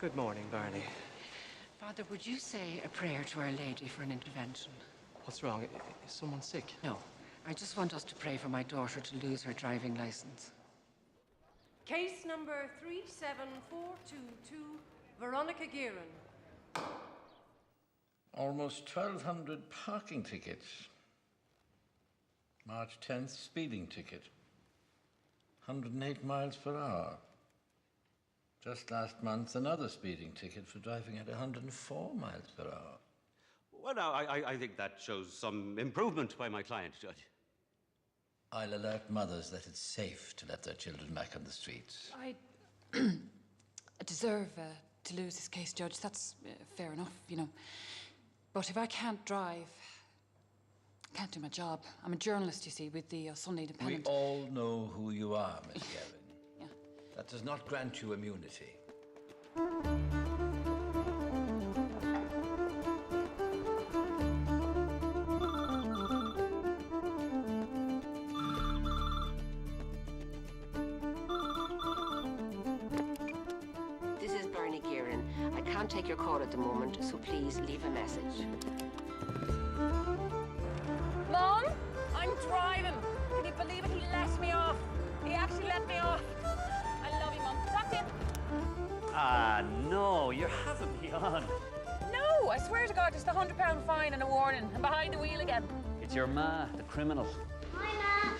Good morning, Barney. Father, would you say a prayer to Our Lady for an intervention? What's wrong? Is someone sick? No. I just want us to pray for my daughter to lose her driving license. Case number 37422, Veronica Gearan. Almost 1,200 parking tickets. March 10th, speeding ticket. 108 miles per hour. Just last month, another speeding ticket for driving at 104 miles per hour. Well, now, I think that shows some improvement by my client, Judge. I'll alert mothers that it's safe to let their children back on the streets. I deserve to lose this case, Judge. That's fair enough, you know. But if I can't drive, I can't do my job. I'm a journalist, you see, with the Sunday Independent. We all know who you are, Miss Gavin. Yeah. That does not grant you immunity. This is Bernie Gearan. I can't take your call at the moment, so please leave a message. Mom, I'm driving. Can you believe it? He let me off. He actually let me off. I love you, Mom. Talk to you. Ah, no, you're having me on. No, I swear to God, just a £100 fine and a warning. I'm behind the wheel again. It's your ma, the criminal. Hi, Ma.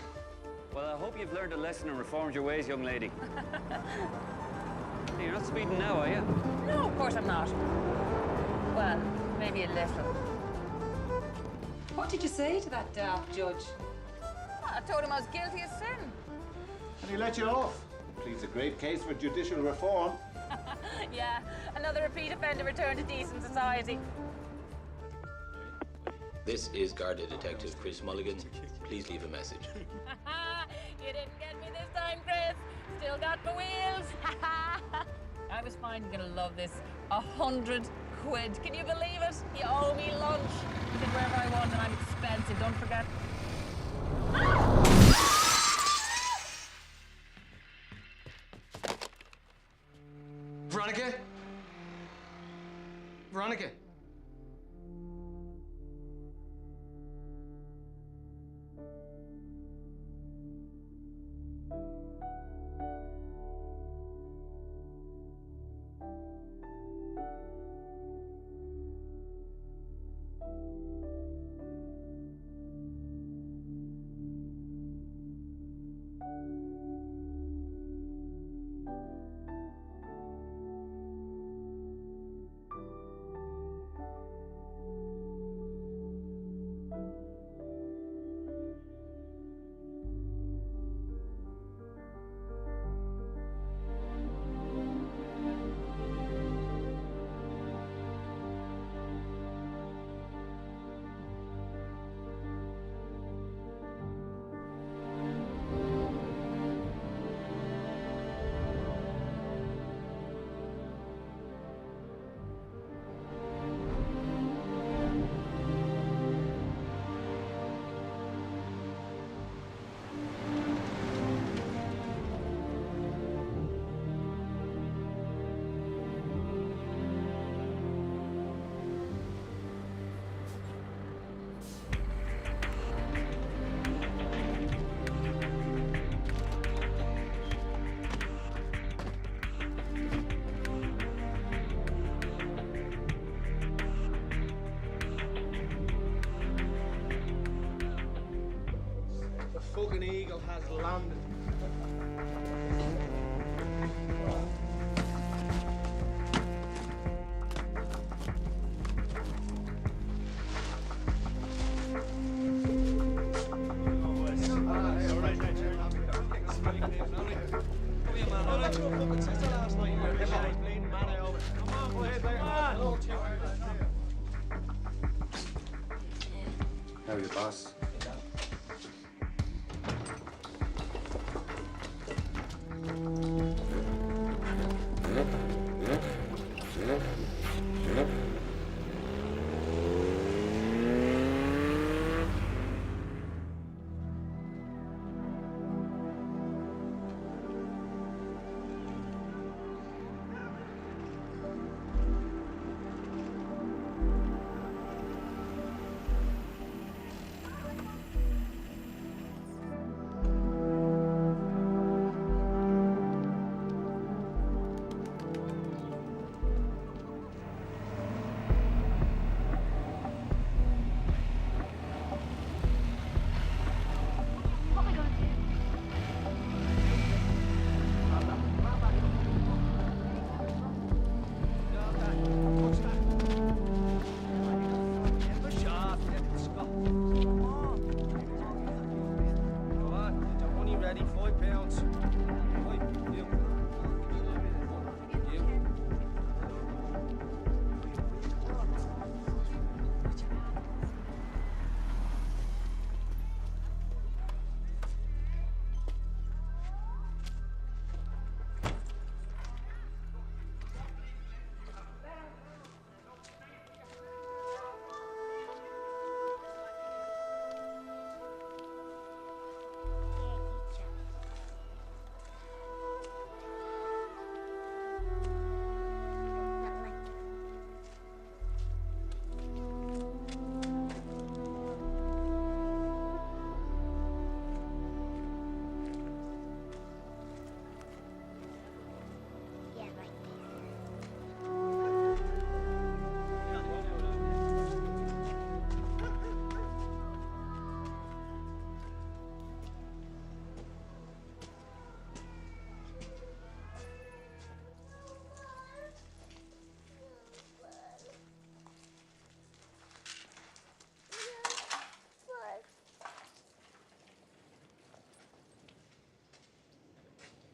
Well, I hope you've learned a lesson and reformed your ways, young lady. Hey, you're not speeding now, are you? No, of course I'm not. Well, maybe a little. What did you say to that daft judge? I told him I was guilty of sin. And he let you off. Pleads a great case for judicial reform. Yeah, another repeat offender returned to decent society. This is Garda Detective Chris Mulligan. Please leave a message. You didn't get me this time, Chris. Still got my wheels. I was fine. You're gonna love this. 100 quid. Can you believe it? You owe me lunch. You can wherever I want, and I'm expensive. Don't forget. Veronica? Veronica? The fucking eagle has landed. How are you, boss?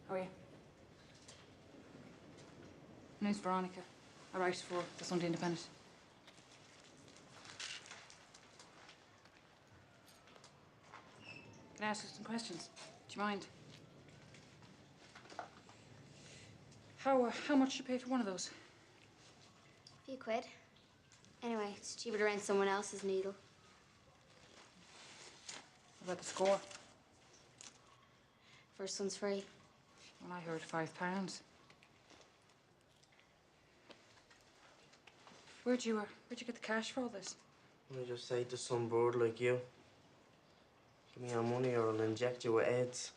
How are you? My name's Veronica. I write for the Sunday Independent. Can I ask you some questions? Do you mind? How much did you pay for one of those? A few quid. Anyway, it's cheaper to rent someone else's needle. What about the score? First one's free. Well, I heard £5. Where'd you get the cash for all this? I just say to some bird like you, give me your money or I'll inject you with AIDS.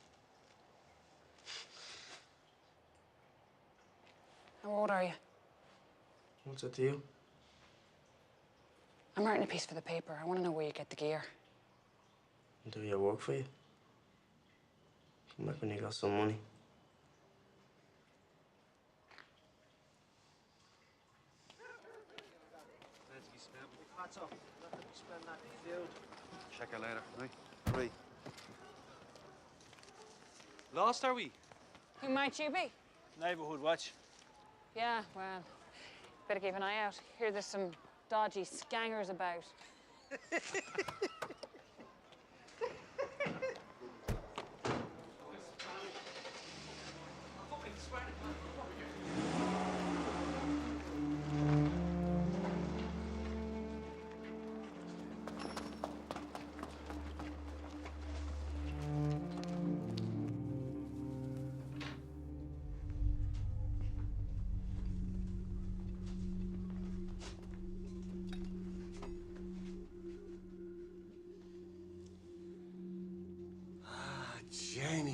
How old are you? What's it to you? I'm writing a piece for the paper. I want to know where you get the gear. I'll do your work for you. Come back when you got some money. Check her later, right? Right. Lost, are we? Who might you be? Neighbourhood watch. Yeah, well, better keep an eye out. Hear there's some dodgy scangers about.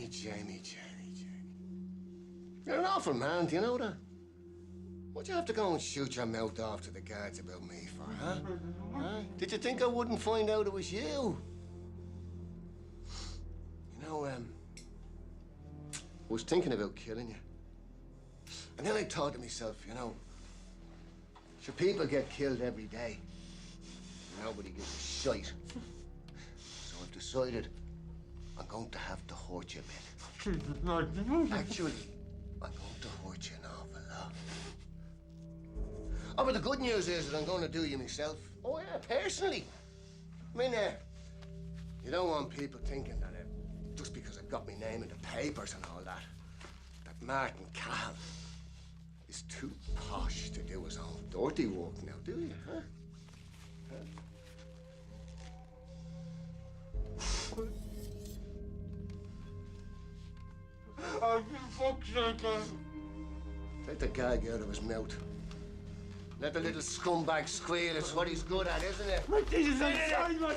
Jamie. You're an awful man, do you know that? What'd you have to go and shoot your mouth off to the guards about me for, huh? Did you think I wouldn't find out it was you? You know, I was thinking about killing you. And then I thought to myself, you know, sure, people get killed every day. Nobody gives a shite. So I've decided I'm going to have to hurt you a bit. Actually, I'm going to hurt you an awful lot. Oh, but the good news is that I'm going to do you myself. Oh, yeah, personally. I mean, you don't want people thinking that just because I've got my name in the papers and all that, that Martin Cahill is too posh to do his own dirty work now, do you, huh? Oh, for fuck's sake, take the gag out of his mouth. Let the little scumbag squeal. It's what he's good at, isn't it? My Jesus, I'm sorry, man.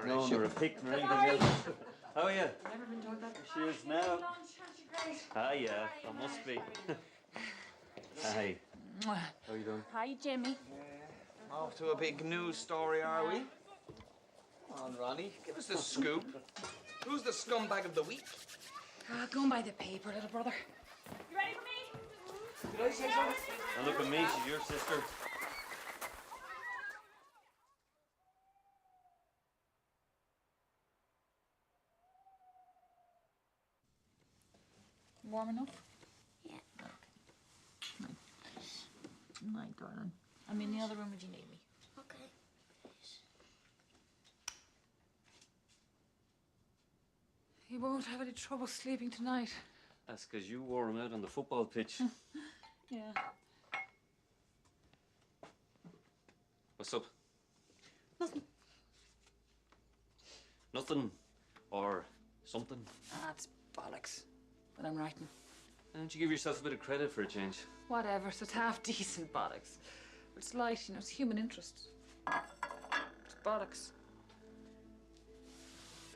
No, nor a pick nor anything else. How are you? Never been told that. She is now. Hi, yeah, I must be. Hi. How are you doing? Hi, Jimmy. Off to a big news story, are we? Come on, Ronnie, give us the scoop. Who's the scumbag of the week? Go and buy the paper, little brother. You ready for me? Did I say something? Now look at me, she's your sister. Warm enough? Yeah. Okay. Night, darling. I'm in the other room if you need me. Okay. He won't have any trouble sleeping tonight. That's because you wore him out on the football pitch. Yeah. What's up? Nothing. Nothing or something? That's bollocks. But I'm writing. Why don't you give yourself a bit of credit for a change? Whatever, so it's half decent bollocks. But it's light, you know, it's human interest. It's bollocks.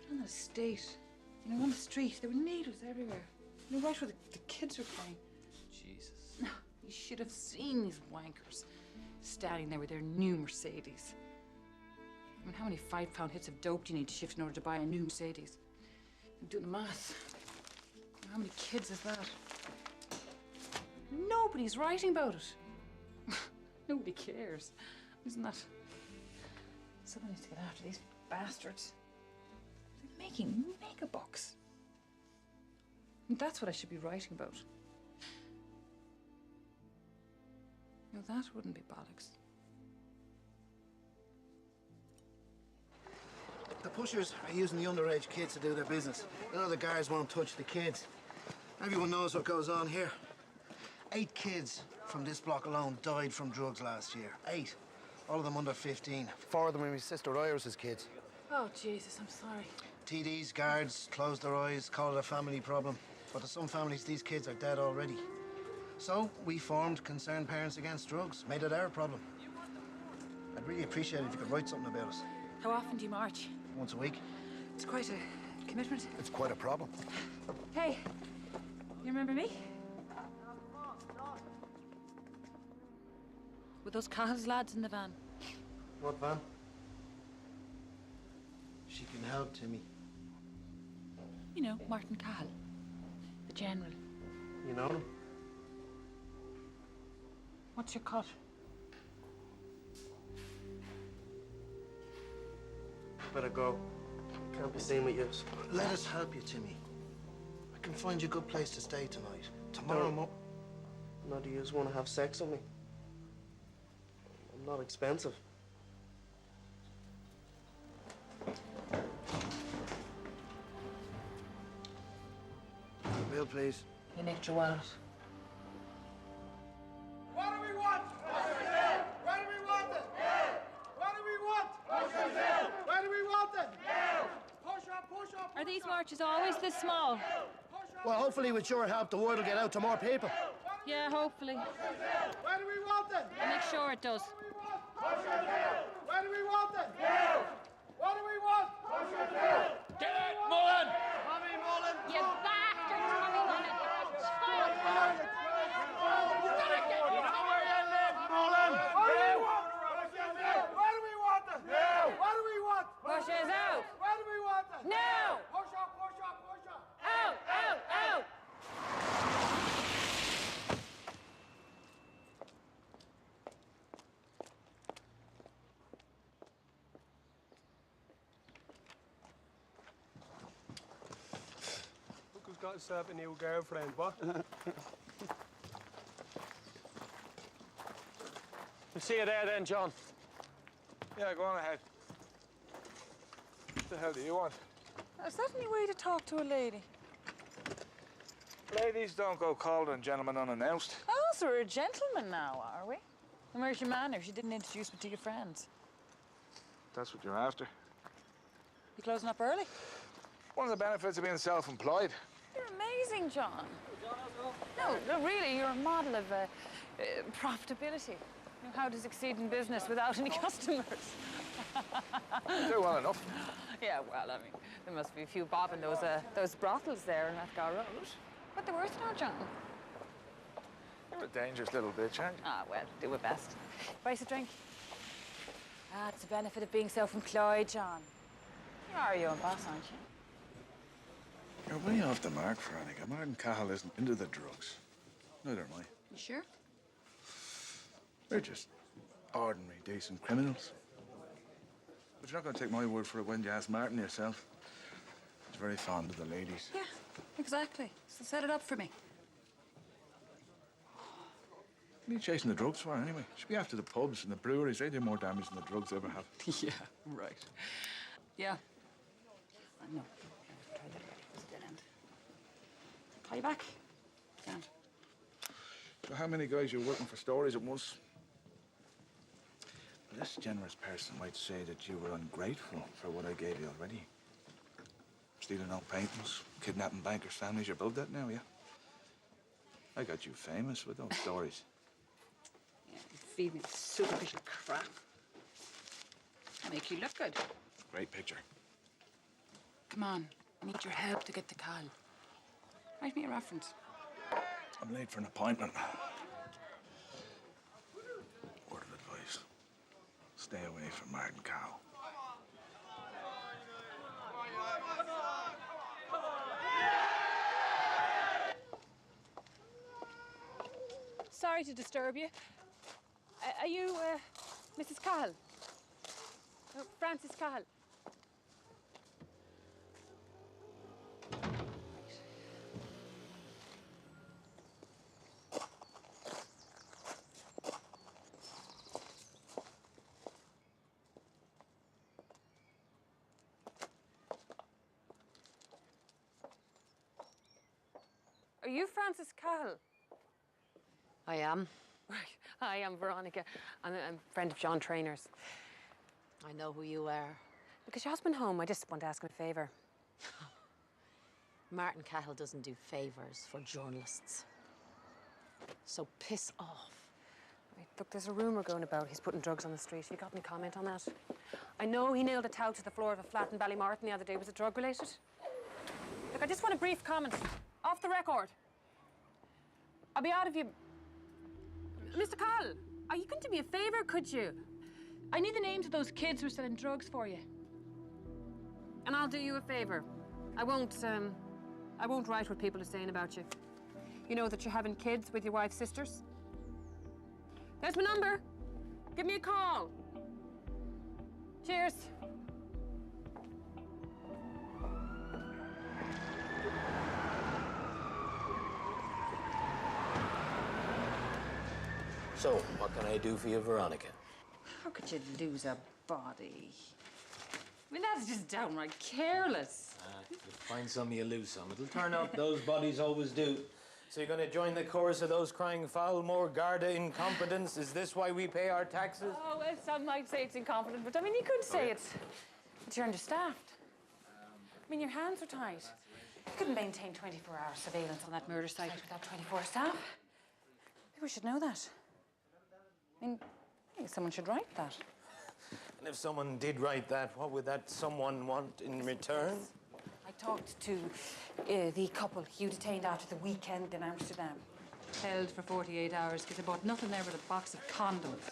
On the estate, you know, on the street, there were needles everywhere. You know, right where the kids were playing. Jesus. No, you should have seen these wankers standing there with their new Mercedes. I mean, how many £5 hits of dope do you need to shift in order to buy a new Mercedes? I'm doing the math. How many kids is that? Nobody's writing about it. Nobody cares. Isn't that? Someone needs to get after these bastards. They're making mega bucks. And that's what I should be writing about. No, that wouldn't be bollocks. The pushers are using the underage kids to do their business. You know the guards won't touch the kids. Everyone knows what goes on here. 8 kids from this block alone died from drugs last year. 8. All of them under 15. 4 of them were my sister Iris's kids. Oh, Jesus, I'm sorry. TDs, guards, close their eyes, call it a family problem. But to some families, these kids are dead already. So we formed Concerned Parents Against Drugs, made it our problem. I'd really appreciate it if you could write something about it. How often do you march? Once a week. It's quite a commitment. It's quite a problem. Hey, you remember me? With those Cahill's lads in the van. What van? She can help, Timmy. You know, Martin Cahill, the general. You know him? What's your cut? Better go. Can't be seen with you. Let us help you, Timmy. I can find you a good place to stay tonight. Tomorrow None of you want to have sex with me. I'm not expensive. Bill, please. You nicked your wallet. What do we want? Where do we want it? What do we want? Where do we want it? Push up. Are these marches always this small? Well, hopefully with your help, the word will get out to more people. Yeah, hopefully. Where do we want it? I'll make sure it does. Where do we want it? What do we want? Get it, Mullen! Tommy Mullen! You bastard, Tommy Mullen! You gotta get me to where you live, Mullen! What do we want? Where do we want it? What do we want? Pushers out! Where do we want it? Now! Push up. Out! Look who's got himself a new girlfriend, what? We'll see you there then, John. Yeah, go on ahead. What the hell do you want? Is that any way to talk to a lady? Ladies don't go calling on gentlemen unannounced. Oh, so we're a gentleman now, are we? And where's your manners? You didn't introduce me to your friends. That's what you're after. You closing up early? One of the benefits of being self-employed. You're amazing, John. No, really, you're a model of profitability. You know, how to succeed in business without any customers. Do well enough. Yeah, well, I mean, there must be a few bob in those brothels there in Rathgar Road. What they're worth now, John? You're a dangerous little bitch, aren't you? Ah, well, do our best. Buy us a drink. Ah, it's the benefit of being self-employed, John. You are your own boss, aren't you? You're way off the mark, Veronica. Martin Cahill isn't into the drugs. Neither am I. You sure? We're just ordinary, decent criminals. But you're not going to take my word for it when you ask Martin yourself. He's very fond of the ladies. Yeah, exactly. So set it up for me. What are you chasing the drugs for, anyway? Should be after the pubs and the breweries. They do more damage than the drugs ever have. Yeah, right. Yeah. I know. Try that already. It's a dead end. Call you back. Can't. So how many guys you're working for stories at once? This generous person might say that you were ungrateful for what I gave you already. Stealing old paintings, kidnapping bankers' families. You're above that now, yeah? I got you famous with those stories. Yeah, you feed me superficial crap. I make you look good. Great picture. Come on, I need your help to get to Cal. Write me a reference. I'm late for an appointment. Word of advice. Stay away from Martin Cow. Sorry to disturb you. Are you, Mrs. Cahill? Frances Cahill? Are you Frances Cahill? I am. Right. Hi, I'm Veronica. I'm a friend of John Trainor's. I know who you are. Because your husband home, I just want to ask him a favour. Martin Cahill doesn't do favours for journalists. So piss off. Right, look, there's a rumour going about he's putting drugs on the street. Have you got any comment on that? I know he nailed a tout to the floor of a flat in Ballymartin the other day. Was it drug-related? Look, I just want a brief comment. Off the record. I'll be out of you. Mr. Cahill, are you going to do me a favour, could you? I need the names of those kids who are selling drugs for you. And I'll do you a favour. I won't write what people are saying about you. You know that you're having kids with your wife's sisters? There's my number. Give me a call. Cheers. So, what can I do for you, Veronica? How could you lose a body? I mean, that's just downright careless. You find some, you lose some. It'll turn out those bodies always do. So you're going to join the chorus of those crying foul, more Garda incompetence? Is this why we pay our taxes? Oh, well, some might say it's incompetent, but I mean, you could say it's you're understaffed. I mean, your hands are tied. You couldn't maintain 24-hour surveillance on that murder site without 24 staff. Maybe we should know that. I mean, I think someone should write that. And if someone did write that, what would that someone want in return? I talked to the couple you detained after the weekend in Amsterdam. Held for 48 hours because they bought nothing there but a box of condoms.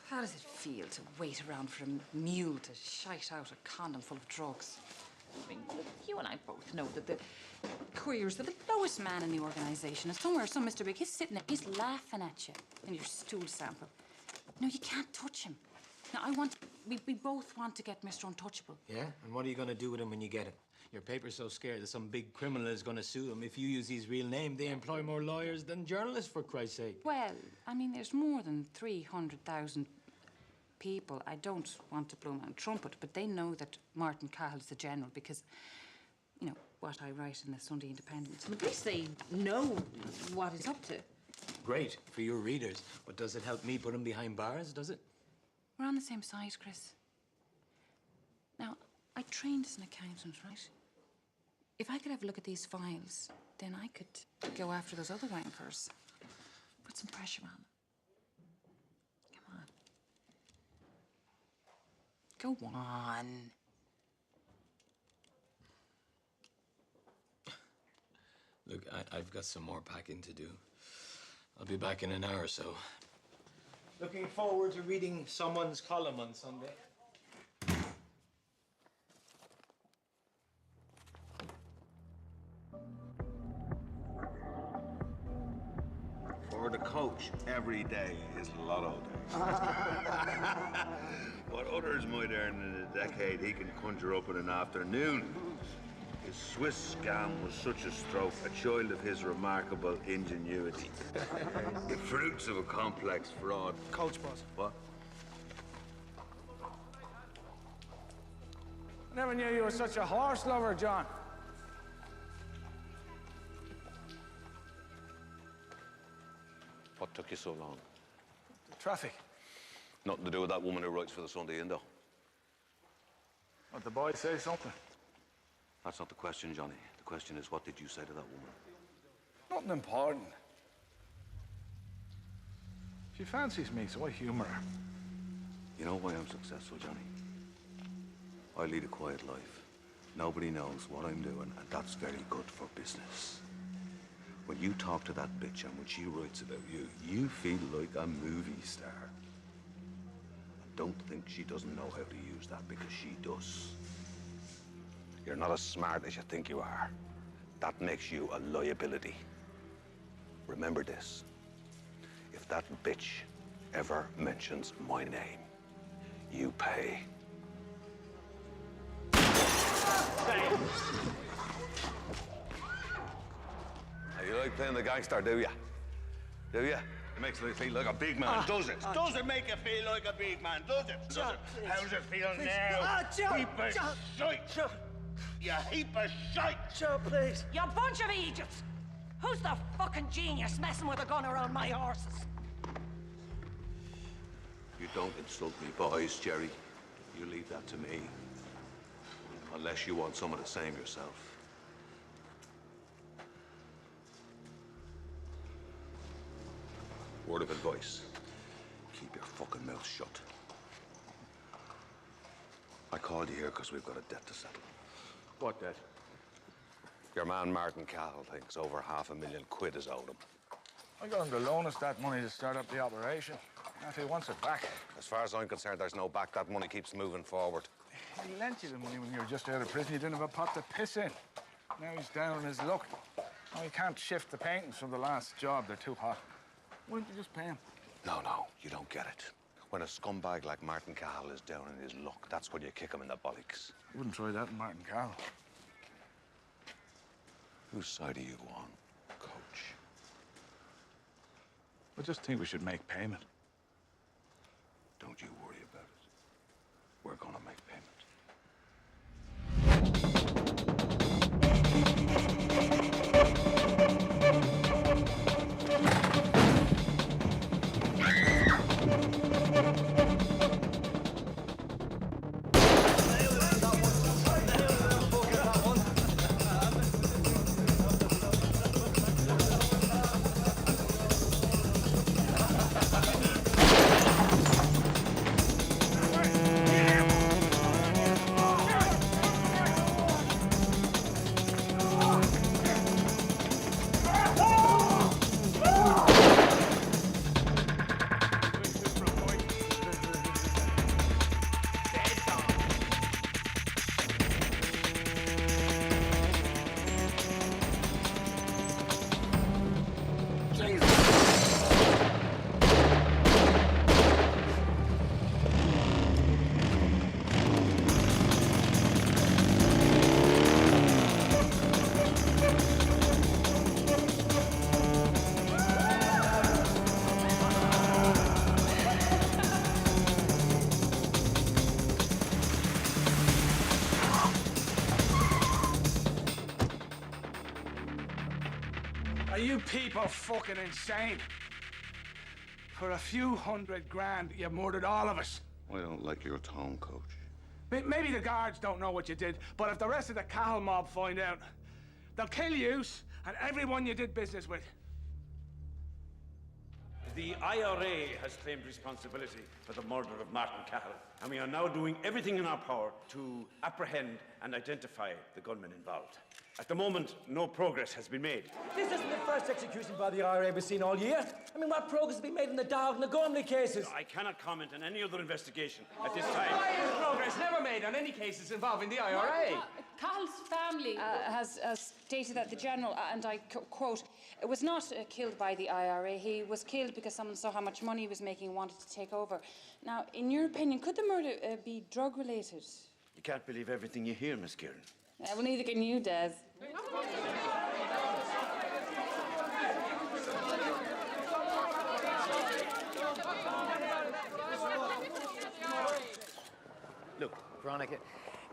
How does it feel to wait around for a mule to shite out a condom full of drugs? I mean, you and I both know that the couriers are the lowest man in the organisation. And somewhere, some Mr. Big, he's sitting there, he's laughing at you in your stool sample. No, you can't touch him. Now, we both want to get Mr. Untouchable. Yeah? And what are you going to do with him when you get him? Your paper's so scared that some big criminal is going to sue him. If you use his real name, they employ more lawyers than journalists, for Christ's sake. Well, I mean, there's more than 300,000 people. I don't want to blow my own trumpet, but they know that Martin Cahill's the general because, you know, what I write in the Sunday Independent. At least they know what he's up to. Great for your readers, but does it help me put him behind bars, does it? We're on the same side, Chris. Now, I trained as an accountant, right? If I could have a look at these files, then I could go after those other wankers. Put some pressure on them. Come on. Go on. Look, I've got some more packing to do. I'll be back in an hour or so. Looking forward to reading someone's column on Sunday. For the coach, every day is lotto day. What others might earn in a decade, he can conjure up in an afternoon. His Swiss scam was such a stroke, a child of his remarkable ingenuity. The fruits of a complex fraud. Coach, boss. What? I never knew you were such a horse lover, John. What took you so long? Traffic. Nothing to do with that woman who writes for the Sunday Indo. What, the boy say something? That's not the question, Johnny. The question is, what did you say to that woman? Nothing important. She fancies me, so I humor her. You know why I'm successful, Johnny? I lead a quiet life. Nobody knows what I'm doing, and that's very good for business. When you talk to that bitch and when she writes about you, you feel like a movie star. And don't think she doesn't know how to use that, because she does. You're not as smart as you think you are. That makes you a liability. Remember this. If that bitch ever mentions my name, you pay. You like playing the gangster, do you? Do you? It makes you feel like a big man, does it? Does it make you feel like a big man, does it? Does it? How's it feel now? Heap of shite. You heap of shite. Joe, please. You bunch of idiots. Who's the fucking genius messing with a gun around my horses? You don't insult me, boys, Jerry. You leave that to me. Unless you want some of the same yourself. Word of advice. Keep your fucking mouth shut. I called you here because we've got a debt to settle. What debt? Your man Martin Cahill thinks over £500,000 is owed him. I got him to loan us that money to start up the operation. Now, if he wants it back. As far as I'm concerned, there's no back. That money keeps moving forward. He lent you the money when you were just out of prison. You didn't have a pot to piss in. Now he's down on his luck. Now he can't shift the paintings from the last job. They're too hot. Why don't you just pay him? No, you don't get it. When a scumbag like Martin Cahill is down in his luck, that's when you kick him in the bollocks. You wouldn't try that in Martin Cahill. Whose side are you on, Coach? I just think we should make payment. Don't you worry about it. We're gonna make payment. Are you people fucking insane? For a few $100,000, you murdered all of us. I don't like your tone, Coach. Maybe the guards don't know what you did, but if the rest of the Cahill mob find out, they'll kill you and everyone you did business with. The IRA has claimed responsibility for the murder of Martin Cahill, and we are now doing everything in our power to apprehend and identify the gunmen involved. At the moment, no progress has been made. This isn't the first execution by the IRA we've seen all year. I mean, what progress has been made in the Dowd and the Gormley cases? I cannot comment on any other investigation at this time. Why is progress never made on any cases involving the IRA? Cahill's family has stated that the general, and I quote, was not killed by the IRA. He was killed because someone saw how much money he was making and wanted to take over. Now, in your opinion, could the murder be drug-related? You can't believe everything you hear, Miss Kieran. Well, neither can you, Des. Look, Veronica,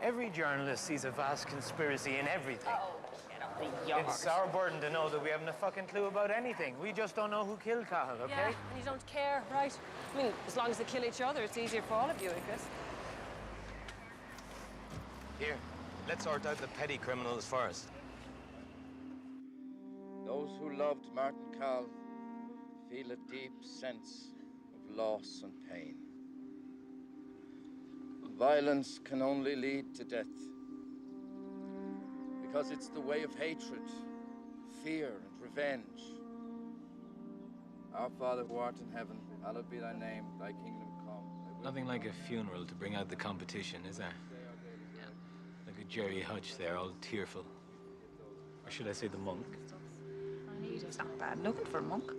every journalist sees a vast conspiracy in everything. Oh, get up the yard. It's our burden to know that we haven't a fucking clue about anything. We just don't know who killed Cahill, okay? Yeah, and you don't care, right? I mean, as long as they kill each other, it's easier for all of you, I guess. Here, let's sort out the petty criminals first. Those who loved Martin Cahill feel a deep sense of loss and pain. Violence can only lead to death because it's the way of hatred, fear, and revenge. Our Father who art in heaven, hallowed be thy name, thy kingdom come. Nothing like a funeral to bring out the competition, is there? Look at Jerry Hutch there, all tearful. Or should I say the monk? It's not bad looking for a monk.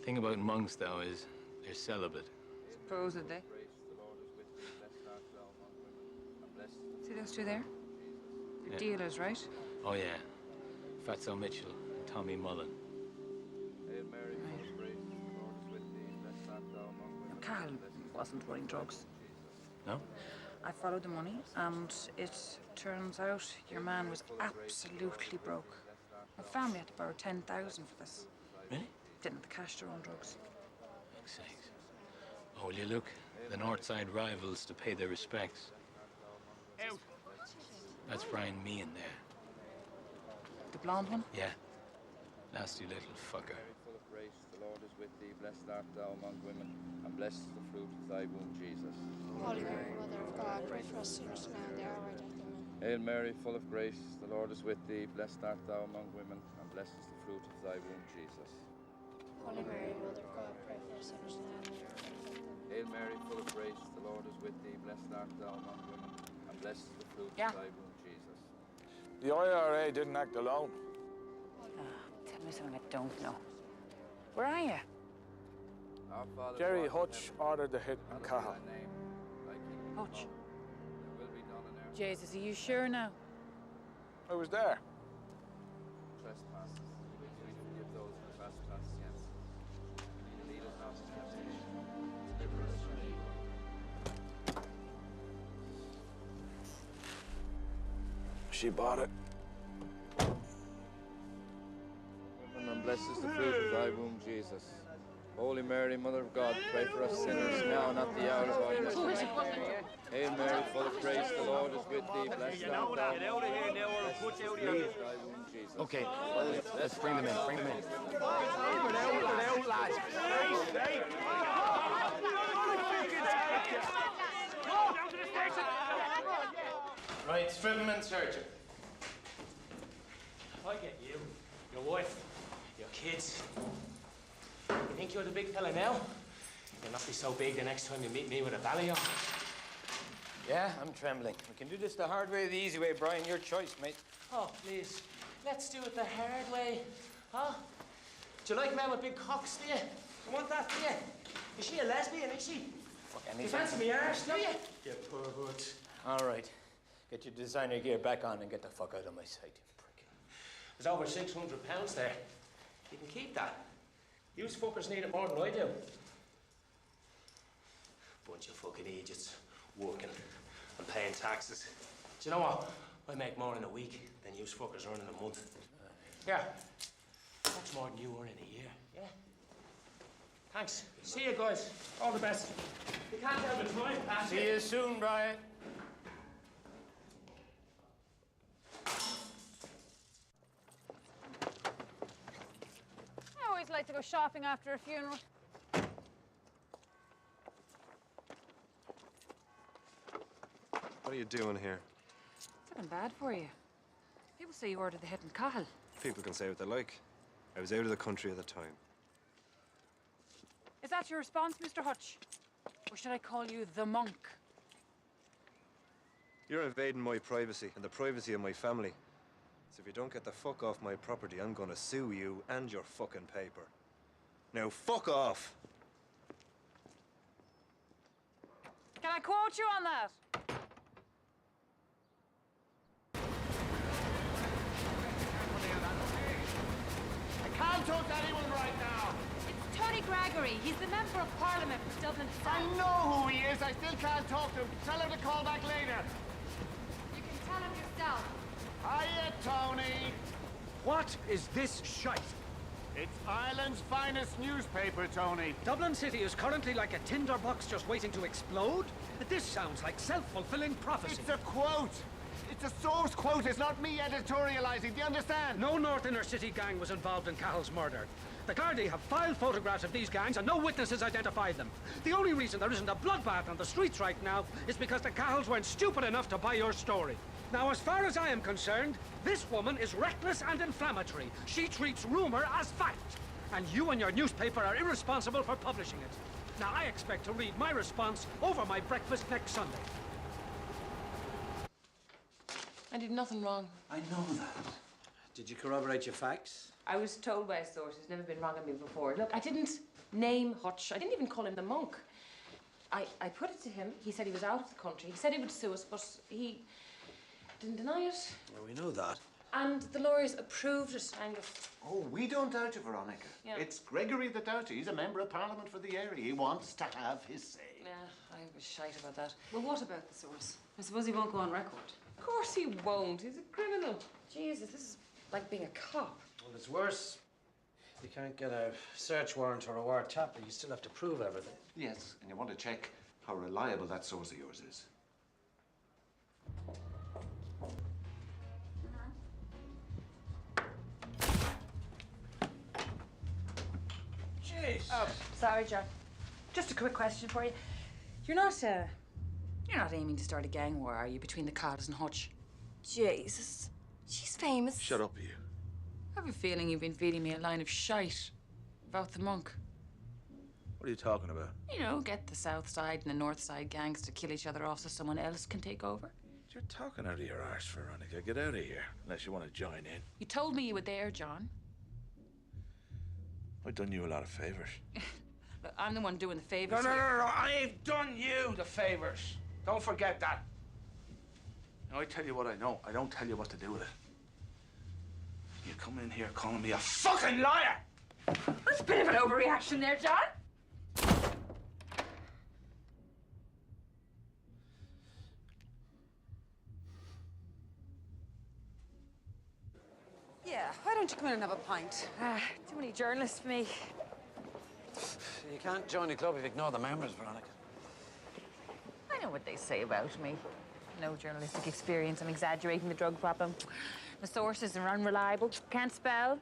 Thing about monks, though, is they're celibate. Supposedly. See those two there? They're Yeah. dealers, right? Oh, yeah. Fatso Mitchell and Tommy Mullen. Now, Cahill wasn't running drugs. No? I followed the money, and it turns out your man was absolutely broke. My family had to borrow 10,000 for this. Really? Didn't have the cash to run drugs. Fuck's sakes. Oh, will you look? The Northside rivals to pay their respects. Out. That's Brian Meehan there. The blonde one? Yeah. Nasty little fucker. Full of grace, the Lord is with thee. Blessed art thou among women, and blessed is the fruit of thy womb, Jesus. Holy Mary, Mother of God, pray for us sinners now and the hour of our death. Amen. Hail Mary, full of grace, the Lord is with thee. Blessed art thou among women, and blessed is the fruit of thy womb, Jesus. Holy Mary, Mother of God, pray for us sinners now and the hour of our death. Hail Mary, full of grace, the Lord is with thee. Blessed art thou among women, and blessed is the fruit of thy womb, Jesus. The IRA didn't act alone. Tell me something I don't know. Where are you? Our Father Jerry who art in Hutch heaven, ordered the hit on hallowed be Cahill. thy name, thy kingdom Hutch. come, thy will be done on earth. Jesus, are you sure now? I was there. Trespasses, we forgive those who trespass against us. Lead us not into temptation, deliver us from evil. She bought it. And blessed is the fruit of thy womb, Jesus. Holy Mary, Mother of God, pray for us sinners now and at the hour of our death. Hail Mary, full of grace, the Lord is with thee. Blessed art thou. Get out of here now or I'll put you out of Fruit here. of thy womb, Jesus. Okay, let's bring them in, bring them in. Keep it out, lads. Hey, Go down to the station. Right, strip him and search him. If I get you, your wife, your kids, you think you're the big fella now? You'll not be so big the next time you meet me with a belly on. Yeah, I'm trembling. We can do this the hard way or the easy way, Brian. Your choice, mate. Oh, please, let's do it the hard way, huh? Do you like men with big cocks, do you? You want that, do you? Is she a lesbian, is she? Fuck Do you anything. fancy me arse, do you? You poor hood. All right. Get your designer gear back on and get the fuck out of my sight, you prick. There's over £600 there. You can keep that. You fuckers need it more than I do. Bunch of fucking idiots working and paying taxes. Do you know what? I make more in a week than you fuckers earn in a month. Yeah. That's more than you earn in a year. Yeah. Thanks. See you guys. All the best. You can't have the time, Pat. See you soon, Brian. I always like to go shopping after a funeral. What are you doing here? It's looking bad for you. People say you ordered the hit in Cahill. People can say what they like. I was out of the country at the time. Is that your response, Mr. Hutch? Or should I call you the monk? You're invading my privacy and the privacy of my family. So if you don't get the fuck off my property, I'm gonna sue you and your fucking paper. Now fuck off! Can I quote you on that? I can't talk to anyone right now. It's Tony Gregory. He's the Member of Parliament for Dublin South. I know who he is. I still can't talk to him. Tell him to call back later. You can tell him yourself. Hiya, Tony. What is this shite? It's Ireland's finest newspaper, Tony. Dublin City is currently like a tinderbox just waiting to explode? This sounds like self-fulfilling prophecy. It's a quote. It's a source quote. It's not me editorializing. Do you understand? No North Inner City gang was involved in Cahill's murder. The Gardaí have filed photographs of these gangs and no witnesses identified them. The only reason there isn't a bloodbath on the streets right now is because the Cahills weren't stupid enough to buy your story. Now, as far as I am concerned, this woman is reckless and inflammatory. She treats rumor as fact. And you and your newspaper are irresponsible for publishing it. Now, I expect to read my response over my breakfast next Sunday. I did nothing wrong. I know that. Did you corroborate your facts? I was told by a source who's never been wrong on me before. Look, I didn't name Hutch. I didn't even call him the monk. I put it to him. He said he was out of the country. He said he would sue us, but he didn't deny it. Well, we know that. And the lawyers approved it, Angus. Oh, we don't doubt you, Veronica. Yeah. It's Gregory that doubts you. He's a member of Parliament for the area. He wants to have his say. Yeah, I was shite about that. Well, what about the source? I suppose he won't go on record. Of course he won't. He's a criminal. Jesus, this is like being a cop. Well, it's worse. You can't get a search warrant or a wiretap, but you still have to prove everything. Yes, and you want to check how reliable that source of yours is. Jeez. Oh, sorry, John. Just a quick question for you. You're not aiming to start a gang war, are you, between the Cahills and Hutch? Jesus. She's famous. Shut up, you. I have a feeling you've been feeding me a line of shite about the monk. What are you talking about? You know, get the South Side and the North Side gangs to kill each other off so someone else can take over. You're talking out of your arse, Veronica. Get out of here, unless you want to join in. You told me you were there, John. I've done you a lot of favors. Look, I'm the one doing the favors. No. I've done you the favors. Don't forget that. Now, I tell you what I know. I don't tell you what to do with it. You come in here calling me a fucking liar! That's a bit of an overreaction there, John. Yeah, why don't you come in and have a pint? Too many journalists for me. You can't join the club if you ignore the members, Veronica. I know what they say about me. No journalistic experience. I'm exaggerating the drug problem. The sources are unreliable. Can't spell.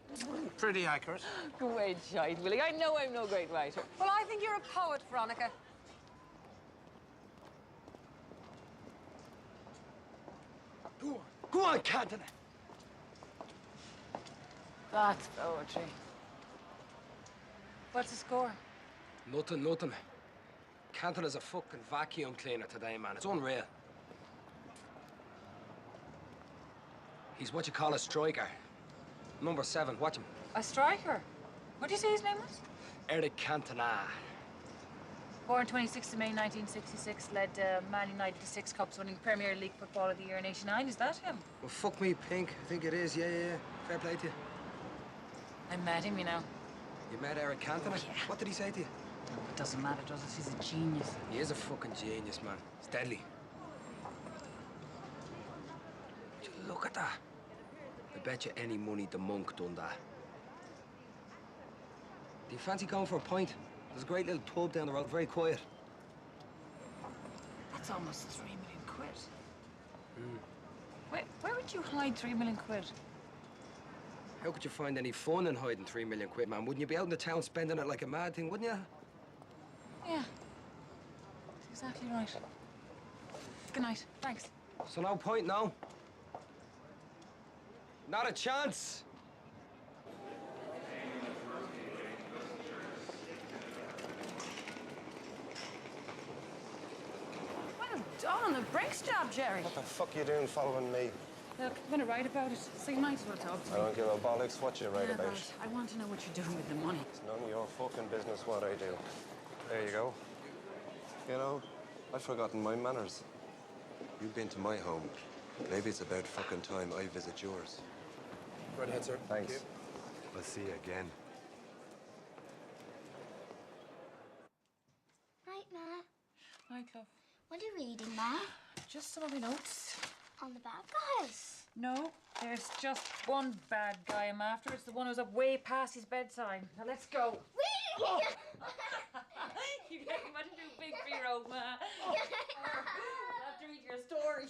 Pretty accurate. Great shite, Willie. I know I'm no great writer. Well, I think you're a poet, Veronica. Go on, Cantona. That's poetry. What's the score? Nothing. Cantona's a fucking vacuum cleaner today, man. It's unreal. He's what you call a striker. Number 7, watch him. A striker? What did you say his name was? Eric Cantona. Born 26th of May 1966, led Man United to 6 cups, winning Premier League Football of the Year in '89. Is that him? Well, fuck me, Pink. I think it is. Yeah. Fair play to you. I met him, you know. You met Eric Cantona? Yeah. What did he say to you? It doesn't matter, does it? He's a genius. He is a fucking genius, man. He's deadly. Would you look at that? I bet you any money the monk done that. Do you fancy going for a pint? There's a great little pub down the road, very quiet. That's almost 3 million quid. Wait, where would you hide 3 million quid? How could you find any fun in hiding 3 million quid, man? Wouldn't you be out in the town spending it like a mad thing, wouldn't you? Yeah. That's exactly right. Good night. Thanks. So no point now? Not a chance. Well done. A brakes job, Jerry. What the fuck are you doing following me? Look, I'm going to write about it, so you might as well talk to me. I don't give a bollocks what you write about. Right. I want to know what you're doing with the money. It's none of your fucking business what I do. There you go. You know, I've forgotten my manners. You've been to my home. Maybe it's about fucking time I visit yours. Right ahead, sir. Thanks. Thank I'll see you again. Right, Ma. Right, love. What are you reading, Ma? Just some of my notes. On the bad guys. No, There's just one bad guy I'm after. It's the one who's up way past his bedside. Now let's go. Oh. You get much too big for your old man. I'll have to read your story.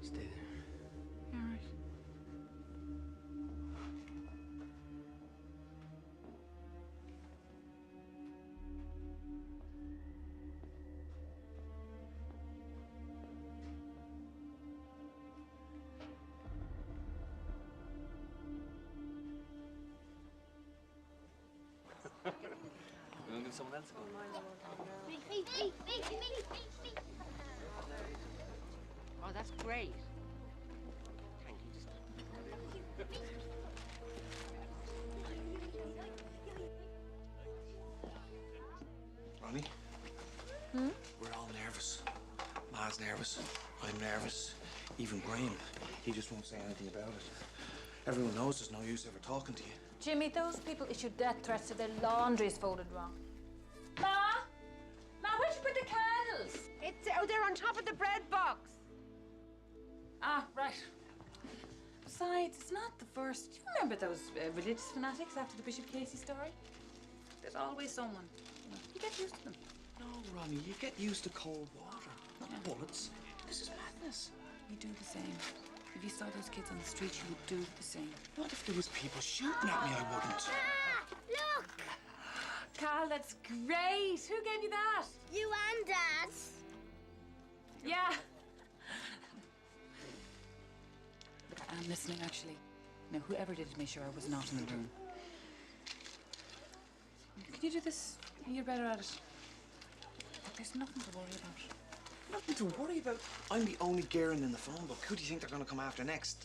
Stay there. All right. You want to give someone else a go? Oh, that's great. Thank you. Ronnie? Hmm? We're all nervous. Ma's nervous. I'm nervous. Even Graham. He just won't say anything about it. Everyone knows there's no use ever talking to you. Jimmy, those people issued death threats if their laundry's folded wrong. Ma? Ma, where'd you put the candles? They're on top of the bread box. Ah, right. Besides, it's not the first. Do you remember those religious fanatics after the Bishop Casey story? There's always someone. You get used to them. No, Ronnie, you get used to cold water, not bullets. This is madness. You do the same. If you saw those kids on the street, you would do the same. What if there was people shooting at me? I wouldn't. Look! Carl, that's great. Who gave you that? You and Dad. Yeah. Look, I'm listening, actually. Now, whoever did it, make sure I was not in the room. Can you do this? You're better at it. Look, there's nothing to worry about. Nothing to worry about. I'm the only Garen in the phone book. Who do you think they're going to come after next?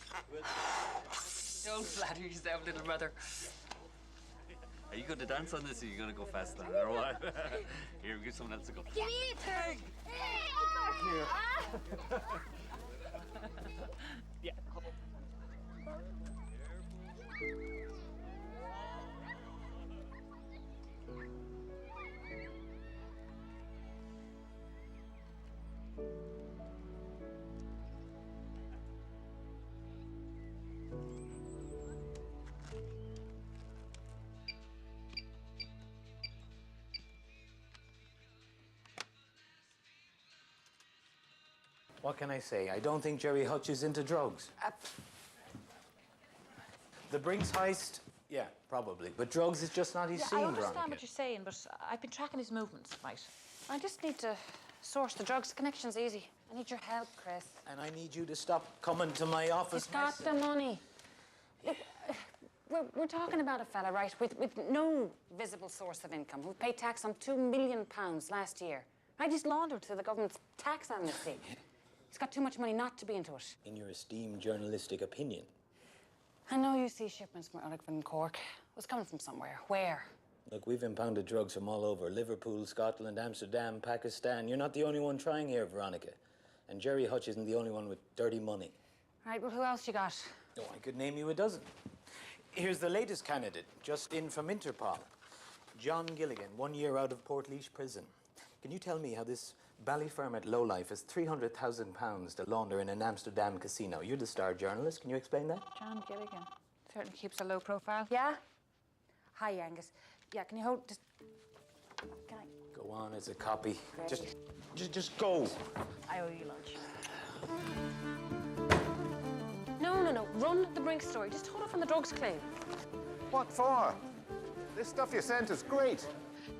Don't flatter yourself, little brother. Are you going to dance on this or are you going to go faster or what? Here, give someone else a go. Give me a turn. Yeah. What can I say? I don't think Jerry Hutch is into drugs. The Brinks heist? Yeah, probably. But drugs is just not his scene, I understand Veronica. what you're saying, but I've been tracking his movements, right? I just need to source the drugs. The connection's easy. I need your help, Chris. And I need you to stop coming to my office. You've got the money. Look, we're talking about a fella, right, with no visible source of income, who paid tax on £2 million last year. Right, he's laundered through the government's tax amnesty. He's got too much money not to be into it. In your esteemed journalistic opinion. I know you see shipments from Erlickman and Cork. It was coming from somewhere. Where? Look, we've impounded drugs from all over. Liverpool, Scotland, Amsterdam, Pakistan. You're not the only one trying here, Veronica. And Jerry Hutch isn't the only one with dirty money. Right, well, who else you got? Oh, I could name you a dozen. Here's the latest candidate, just in from Interpol. John Gilligan, 1 year out of Portlaoise prison. Can you tell me how this Ballyfermot lowlife has £300,000 to launder in an Amsterdam casino? You're the star journalist. Can you explain that? John Gilligan. Certainly keeps a low profile. Yeah? Hi, Angus. Yeah, can you hold... Just... Can I... Go on, it's a copy. Just go. I owe you lunch. No. Run the Brink story. Just hold off on the drugs claim. What for? This stuff you sent is great.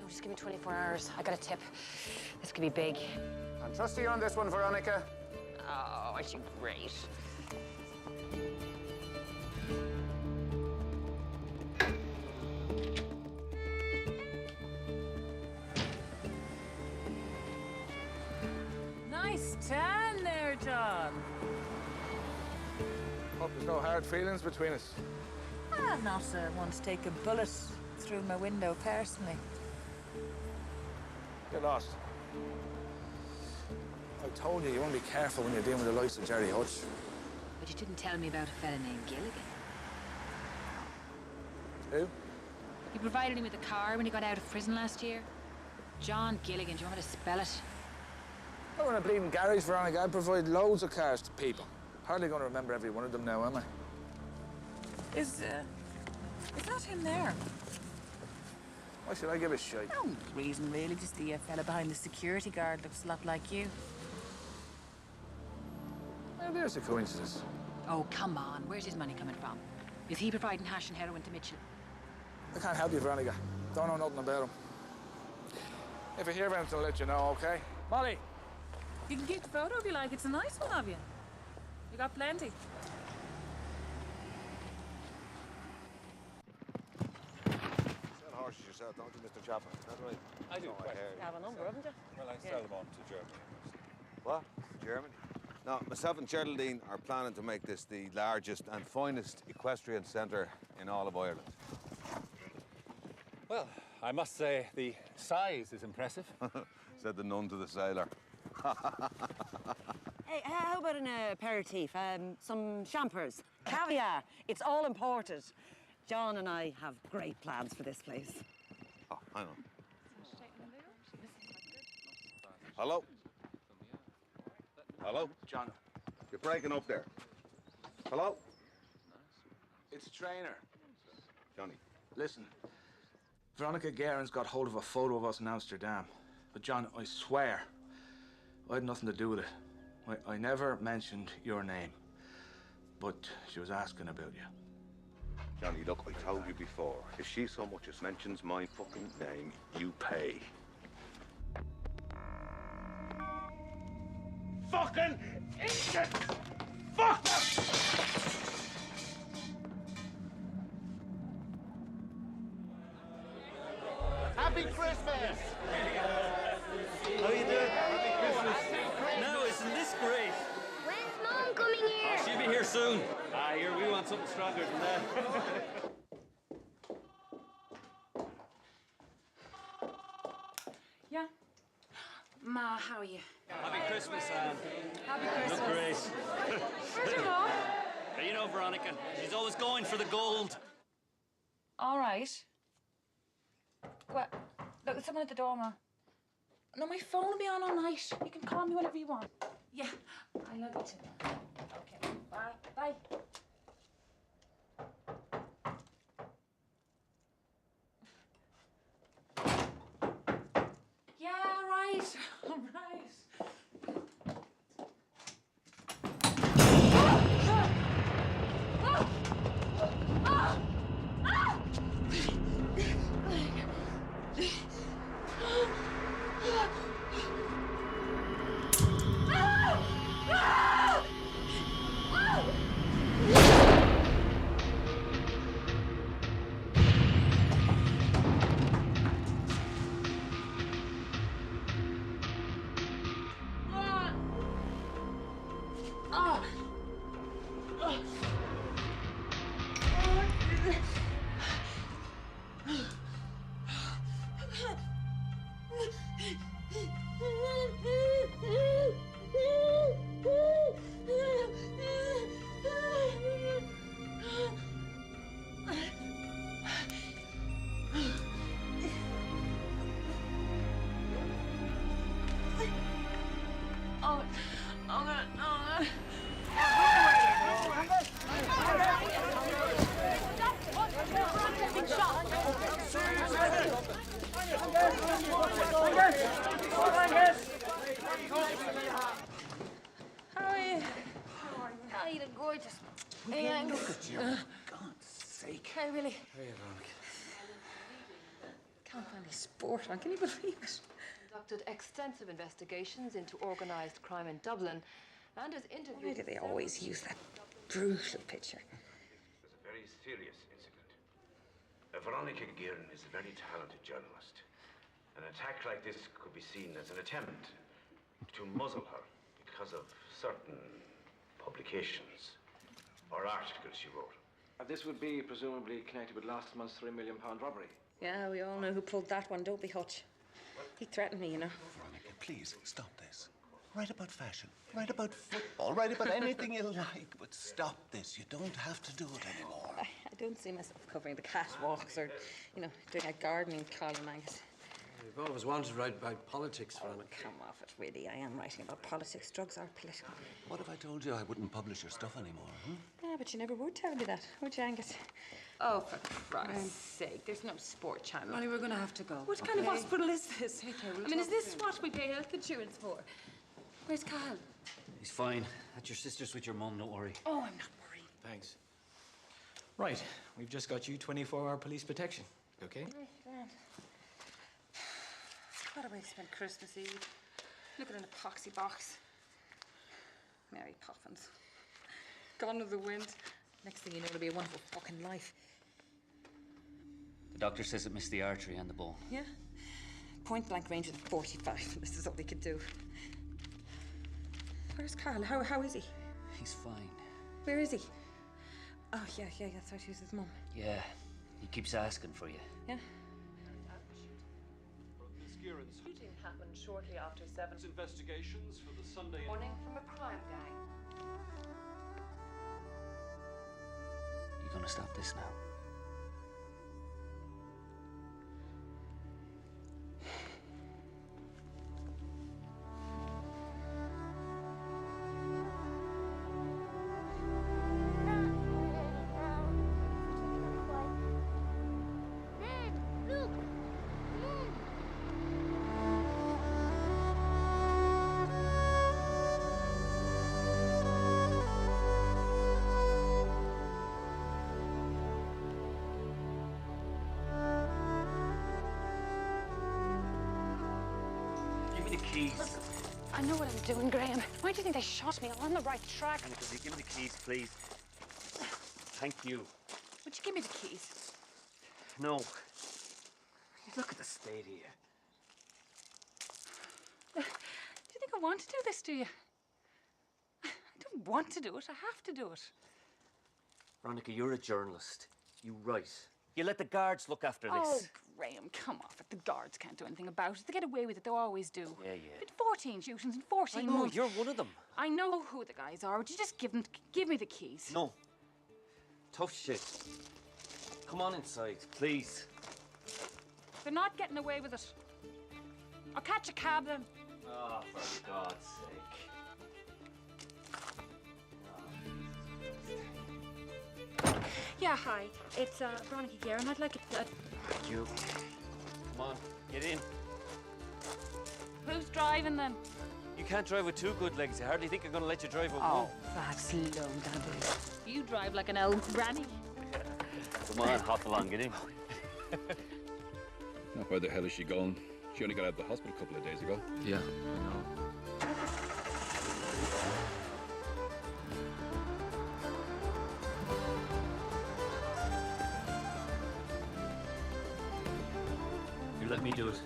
No, just give me 24 hours. I got a tip. This could be big. I'm trusting you on this one, Veronica. Oh, aren't you great? Nice tan there, John. Hope there's no hard feelings between us. I've not once taken a bullet through my window, personally. Get lost. I told you want to be careful when you're dealing with the likes of Jerry Hutch. But you didn't tell me about a fella named Gilligan. Who? You provided him with a car when he got out of prison last year. John Gilligan. Do you want me to spell it? I run a bleeding garage, Veronica. I provide loads of cars to people. Hardly going to remember every one of them now, am I? Is that him there? Why should I give a shite? No reason, really. Just the fella behind the security guard looks a lot like you. Well, there's a coincidence. Oh, come on. Where's his money coming from? Is he providing hash and heroin to Mitchell? I can't help you, Veronica. Don't know nothing about him. If I hear of anything, I'll let you know, okay? Molly! You can keep the photo if you like. It's a nice one of you. You got plenty. Sell horses yourself, don't you, Mr. Chapman? Is that right? I do. You have a number, haven't you? Well, I sell them on to Germany. What? Germany? No, myself and Geraldine are planning to make this the largest and finest equestrian centre in all of Ireland. Well, I must say the size is impressive. Said the nun to the sailor. Hey, how about an aperitif? Some champers, caviar. It's all imported. John and I have great plans for this place. Oh, I know. Hello? Hello? John. You're breaking up there. Hello? It's a trainer. Johnny. Listen, Veronica Guerin's got hold of a photo of us in Amsterdam. But John, I swear, I had nothing to do with it. I never mentioned your name. But she was asking about you. Johnny, look, I told you before, if she so much as mentions my fucking name, you pay. Fucking idiot! Fuck! Happy Christmas! How you doing? Happy Christmas. No, isn't this great? When's Mom coming here? She'll be here soon. Ah, here, we want something stronger than that. Yeah. Ma, how are you? Happy Christmas, Anne. Happy Christmas. Look great. Where's your mom? You know Veronica, she's always going for the gold. All right. What? Look, there's someone at the door, Ma. No, my phone will be on all night. You can call me whenever you want. Yeah, I love you too. Okay, bye. Bye. Yeah, all right. All right. How are you? How are you? Look gorgeous. And Look at you. For God's sake. I really Hey, Veronica. can't find any sport on. Can you believe it? Conducted extensive investigations into organised crime in Dublin and has interviewed... Why do they always use that brutal picture? It's a very serious incident. Veronica Guerin is a very talented journalist. An attack like this could be seen as an attempt to muzzle her because of certain publications or articles she wrote. This would be presumably connected with last month's £3 million robbery. Yeah, we all know who pulled that one. Don't be Hutch. He threatened me, you know. Veronica, please, stop this. Write about fashion, write about football, write about anything you like, but stop this. You don't have to do it anymore. I don't see myself covering the catwalks or, you know, doing a gardening column, Angus. Hey, I've always wanted to write about politics, Veronica. Come off it, really. I am writing about politics. Drugs are political. What if I told you I wouldn't publish your stuff anymore, Yeah, but you never would tell me that, would you, Angus? Oh, for Christ's sake, there's no sport channel. Ronnie, we're going to have to go. What kind of hospital is this? we'll I mean, is talk this soon. what we pay health insurance for? Where's Kyle? He's fine. At your sister's with your mum, don't worry. Oh, I'm not worried. Thanks. Right, we've just got you 24-hour police protection. Okay? What a way to spend Christmas Eve. Look at an epoxy box. Mary Poppins. Gone with the wind. Next thing you know, it'll be a wonderful fucking life. The doctor says it missed the artery and the bone. Yeah? Point blank range of 45. This is all he could do. Where's Carl? How is he? He's fine. Where is he? Oh, yeah, that's right. He was his mum. Yeah, he keeps asking for you. Yeah? Shooting happened shortly after 7. Investigations for the Sunday Morning from a crime gang. You gonna stop this now? Give me the keys. I know what I'm doing, Graham. Why do you think they shot me? I'm on the right track. Annika, will you give me the keys, please? Thank you. Would you give me the keys? No. Look at the state here. Do you think I want to do this, do you? I don't want to do it. I have to do it. Veronica, you're a journalist. You write. You let the guards look after Oh, this. Graham, come off it. The guards can't do anything about it. They get away with it. They always do. Yeah. Did 14 shootings in 14 I know, months. you're one of them. I know who the guys are. Would you just give me the keys? No. Tough shit. Come on inside, please. They're not getting away with it. I'll catch a cab then. Oh, for God's sake. Yeah, hi. It's Veronica Guerin. I'd like it. Thank you. Come on, get in. Who's driving then? You can't drive with two good legs. I hardly think I'm going to let you drive with Oh, one. that's low, Daddy. You drive like an old granny. Come on, hop along, get in. Now, where the hell is she going? She only got out of the hospital a couple of days ago. Yeah, I know. You let me do it.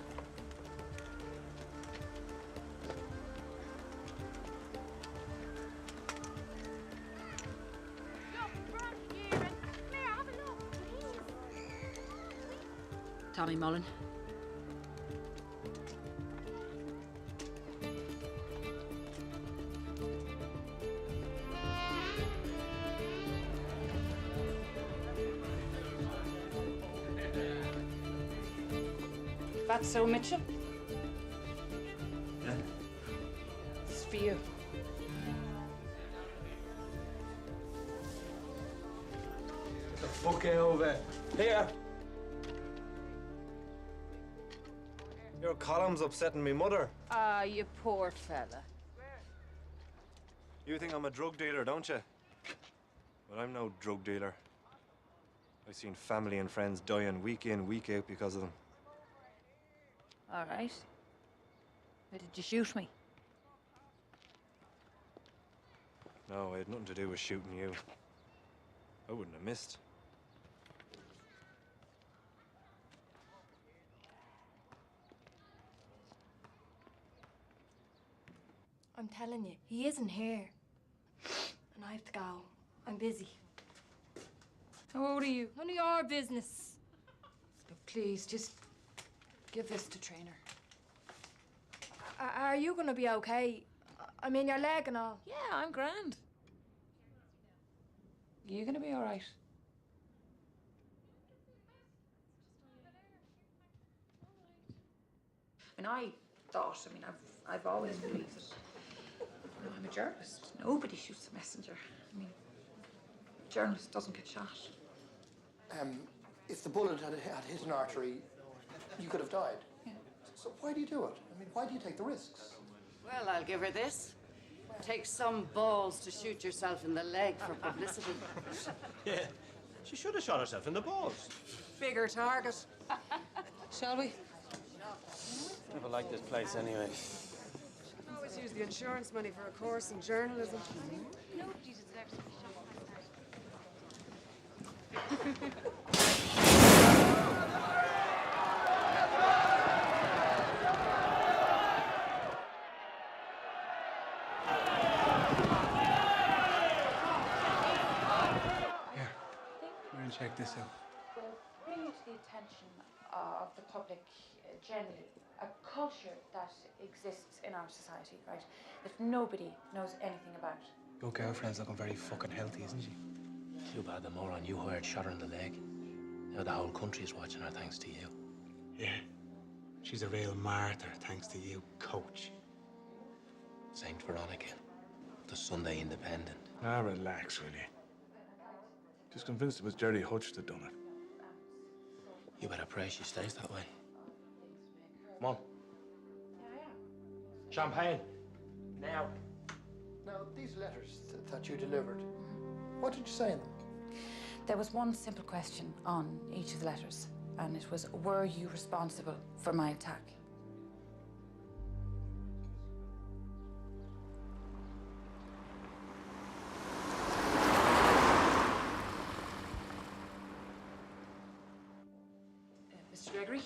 Tommy Mullen. That's so Mitchell. Yeah. It's for you. Get the fuck out of it. Here. Your column's upsetting me mother. Ah, you poor fella. You think I'm a drug dealer, don't you? Well, I'm no drug dealer. I've seen family and friends dying week in, week out because of them. All right. Where did you shoot me? No, I had nothing to do with shooting you. I wouldn't have missed. I'm telling you, he isn't here. And I have to go. I'm busy. How old are you? None of your business. Look, please, just give this to Trainer. Are you gonna be okay? I mean, your leg and all. Yeah, I'm grand. You gonna be all right? mean, I thought, I mean, I've always believed that, you know, I'm a journalist. Nobody shoots a messenger. I mean, a journalist doesn't get shot. If the bullet had hit an artery, you could have died. Yeah. So why do you do it? I mean, why do you take the risks? Well, I'll give her this. Takes some balls to shoot yourself in the leg for publicity. Yeah, she should have shot herself in the balls. Bigger target. Shall we? Never liked this place anyway. Always use the insurance money for a course in journalism. Nobody deserves to be shot. Check this out. Well, bring it to the attention of the public generally a culture that exists in our society, right? That nobody knows anything about. Your girlfriend's looking very fucking healthy, isn't she? Too bad the moron you hired shot her in the leg. Now the whole country's watching her thanks to you. Yeah. She's a real martyr, thanks to you, coach. St. Veronica, the Sunday Independent. Ah, relax, will you? Just convinced it was Jerry Hutch that done it. You better pray she stays that way. Come on. Champagne. Now. Now, these letters that you delivered, what did you say in them? There was one simple question on each of the letters, and it was, were you responsible for my attack? Mr. Gregory?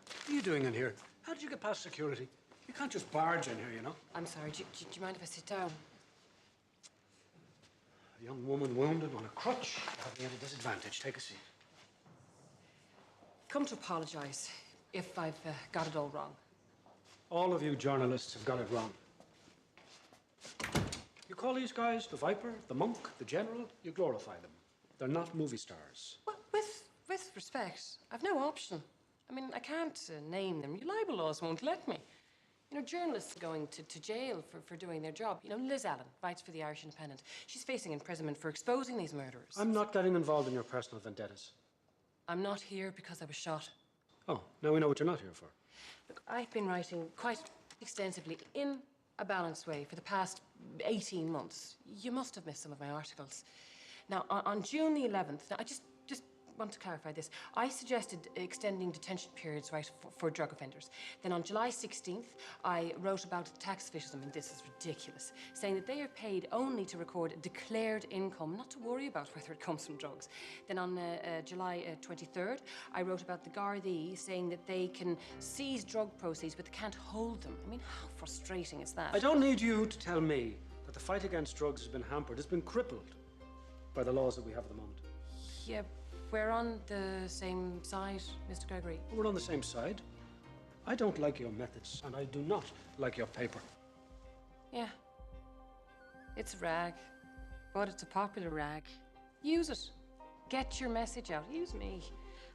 What are you doing in here? How did you get past security? You can't just barge in here, you know. I'm sorry, do you mind if I sit down? A young woman wounded on a crutch. You have me at a disadvantage. Take a seat. Come to apologise if I've got it all wrong. All of you journalists have got it wrong. You call these guys the Viper, the Monk, the General, you glorify them. They're not movie stars. Well, with respect, I've no option. I mean, I can't name them. Your libel laws won't let me. You know, journalists are going to jail for doing their job. You know, Liz Allen writes for the Irish Independent. She's facing imprisonment for exposing these murderers. I'm not getting involved in your personal vendettas. I'm not here because I was shot. Oh, now we know what you're not here for. Look, I've been writing quite extensively in a balanced way for the past 18 months. You must have missed some of my articles. Now, on June the 11th, now I just want to clarify this. I suggested extending detention periods, right, for drug offenders. Then on July 16th, I wrote about tax officials. I mean, this is ridiculous. Saying that they are paid only to record declared income, not to worry about whether it comes from drugs. Then on July 23rd, I wrote about the Gardaí, saying that they can seize drug proceeds, but they can't hold them. I mean, how frustrating is that? I don't need you to tell me that the fight against drugs has been hampered, has been crippled by the laws that we have at the moment. Yeah, we're on the same side, Mr. Gregory. We're on the same side. I don't like your methods, and I do not like your paper. Yeah. It's a rag, but it's a popular rag. Use it. Get your message out. Use me.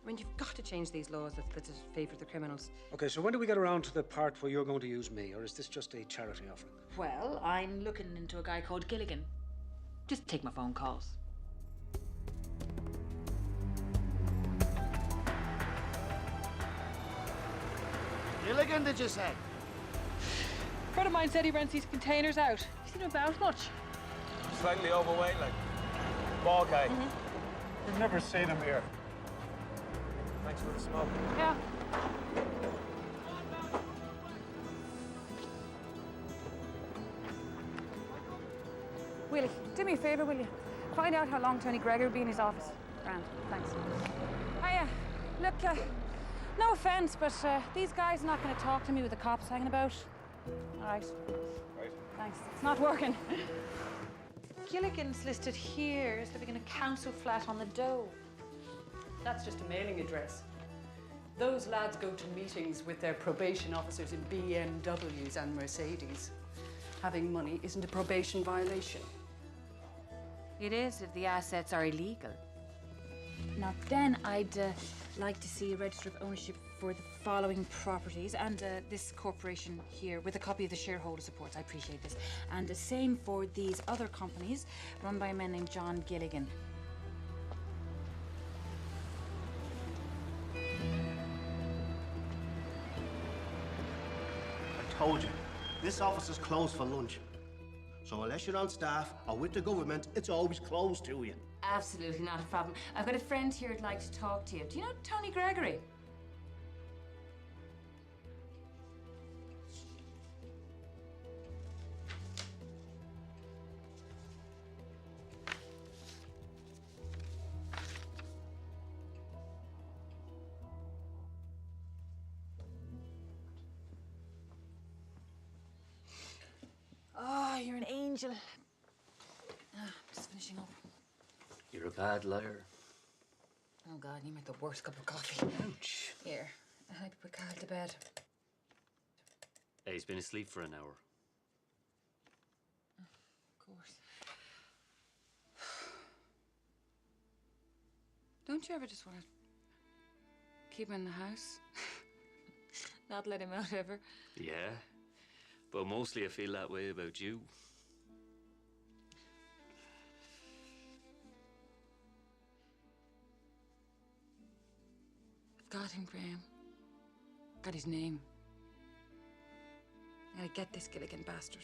I mean, you've got to change these laws that favour the criminals. Okay, so when do we get around to the part where you're going to use me, or is this just a charity offering? Well, I'm looking into a guy called Gilligan. Just take my phone calls. Gilligan, did you say? A friend of mine said he rents these containers out. You seen him about much? Slightly overweight, like. Ball guy. You've never seen him here. Thanks for the smoke. Yeah. Willie, do me a favour, will you? Find out how long Tony Gregory will be in his office. Grand, thanks. Hiya. Look, no offence, but these guys are not going to talk to me with the cops hanging about. All right. Right. Thanks. It's not working. Gilligan's listed here as living in a council flat on the Doe. That's just a mailing address. Those lads go to meetings with their probation officers in BMWs and Mercedes. Having money isn't a probation violation. It is if the assets are illegal. Now then, I'd like to see a register of ownership for the following properties, and this corporation here with a copy of the shareholder reports. I appreciate this. And the same for these other companies run by a man named John Gilligan. I told you, this office is closed for lunch. So unless you're on staff or with the government, it's always closed to you. Absolutely not a problem. I've got a friend here who'd like to talk to you. Do you know Tony Gregory? Oh, you're an angel. Just finishing up. You're a bad liar. Oh, God, you make the worst cup of coffee. Ouch. Here, I hope you put Carl to bed. Hey, he's been asleep for an hour. Of course. Don't you ever just want to keep him in the house? Not let him out ever? Yeah, but mostly I feel that way about you. I've got him, Graham. Got his name. I gotta get this Gilligan bastard.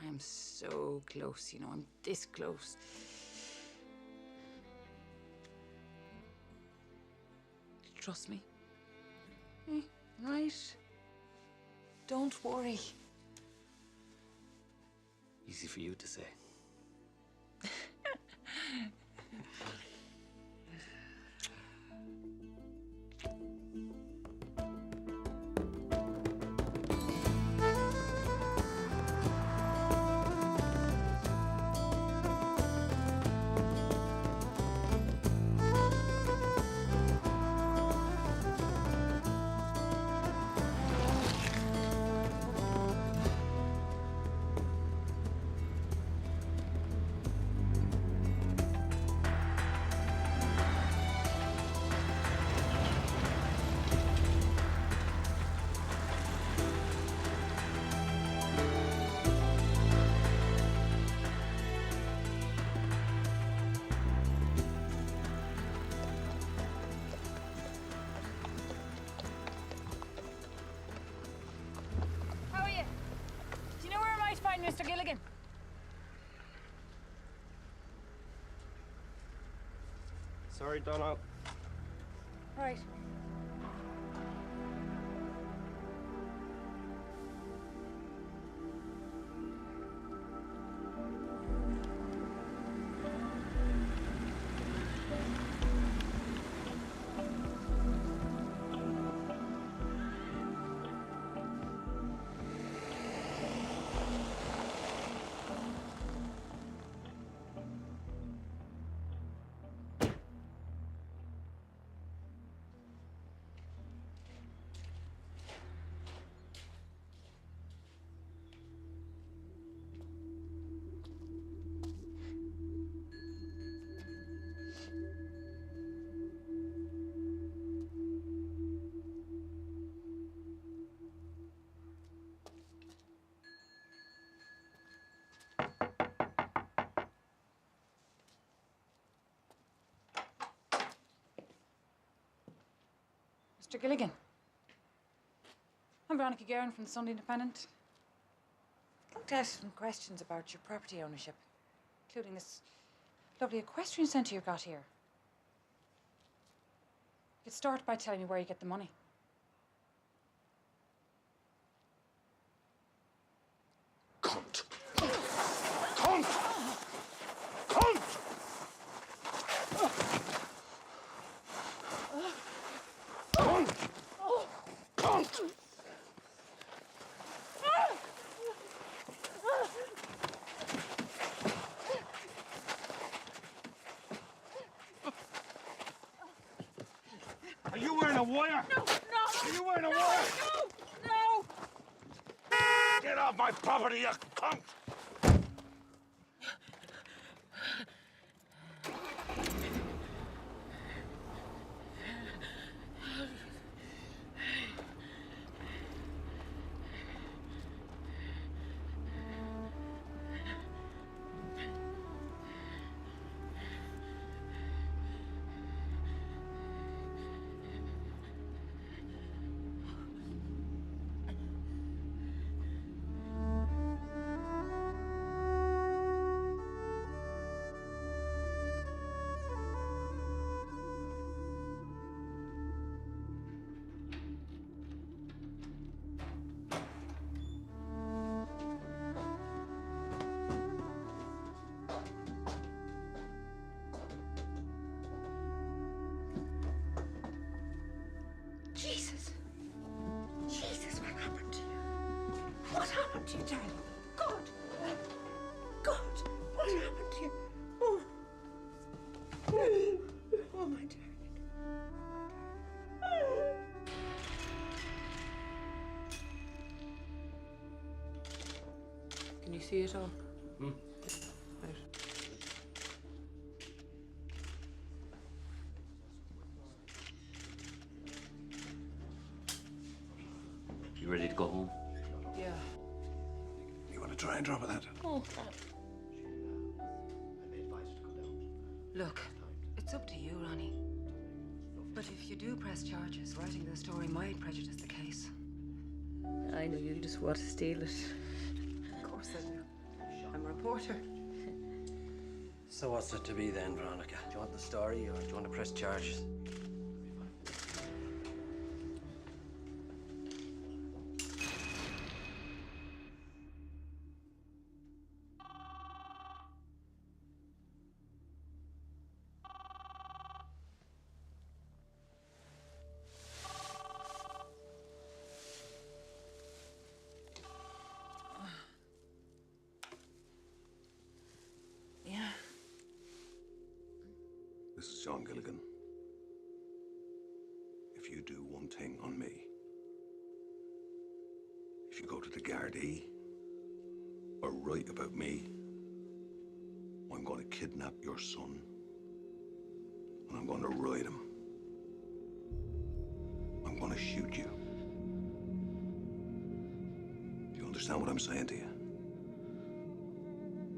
I am so close, you know, I'm this close. Trust me. Right? Don't worry. Easy for you to say. How are you? Do you know where I might find Mr. Gilligan? Sorry, Donald. Right. Mr. Gilligan. I'm Veronica Guerin from the Sunday Independent. I'd like to ask some questions about your property ownership, including this lovely equestrian centre you've got here. You could start by telling me where you get the money. Cunt! Cunt! Cunt! Cunt! Cunt! Are you wearing a wire? No, no! Are you wearing a wire? No, no! Get off my property, you cunt! see it all? Hmm? Right. You ready to go home? Yeah. You want to try and drop it that? Oh, Look, it's up to you, Ronnie. But if you do press charges, writing the story might prejudice the case. I know you just want to steal it. Of course I do. I'm a reporter. So what's it to be then, Veronica? Do you want the story or do you want to press charges? Yeah. This is John Gilligan. If you do one thing on me, if you go to the Gardaí or write about me, I'm going to kidnap your son and I'm going to ride him. I'm going to shoot you. Do you understand what I'm saying to you?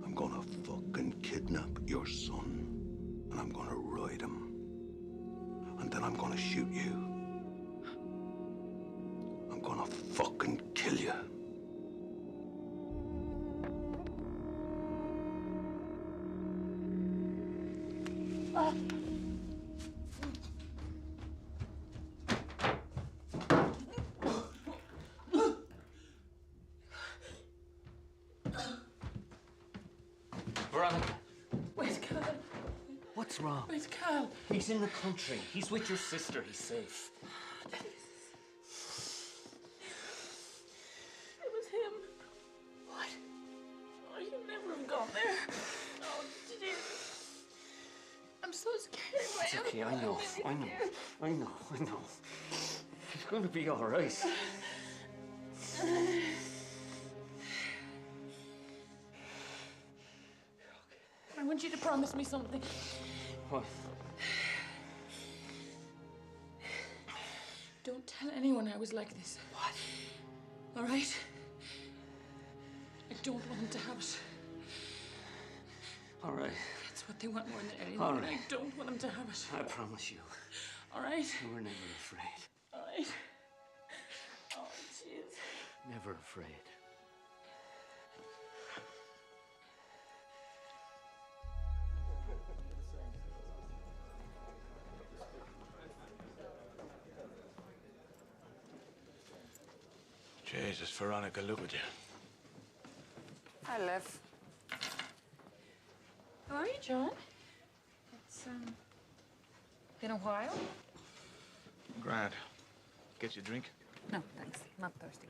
I'm going to fucking kidnap your son and I'm going to ride him. And then I'm going to shoot you. I'm going to fucking kill you. Veronica, Where's Cal? what's wrong? Where's Cal? He's in the country. He's with your sister. He's safe. It was him. What? Oh, you never have gone there. Oh, jeez. I'm so scared. It's okay, I know. He's going to be all right. I want you to promise me something. What? Don't tell anyone I was like this. What? All right? I don't want them to have it. All right. That's what they want more than anything. All and right. I don't want them to have it. I promise you. All right? You were never afraid. All right. Oh, jeez. Never afraid. Jesus, Veronica, look at you. Hi, Liv. How are you, John? It's, been a while. Grand. Get you a drink? No, thanks. Not thirsty.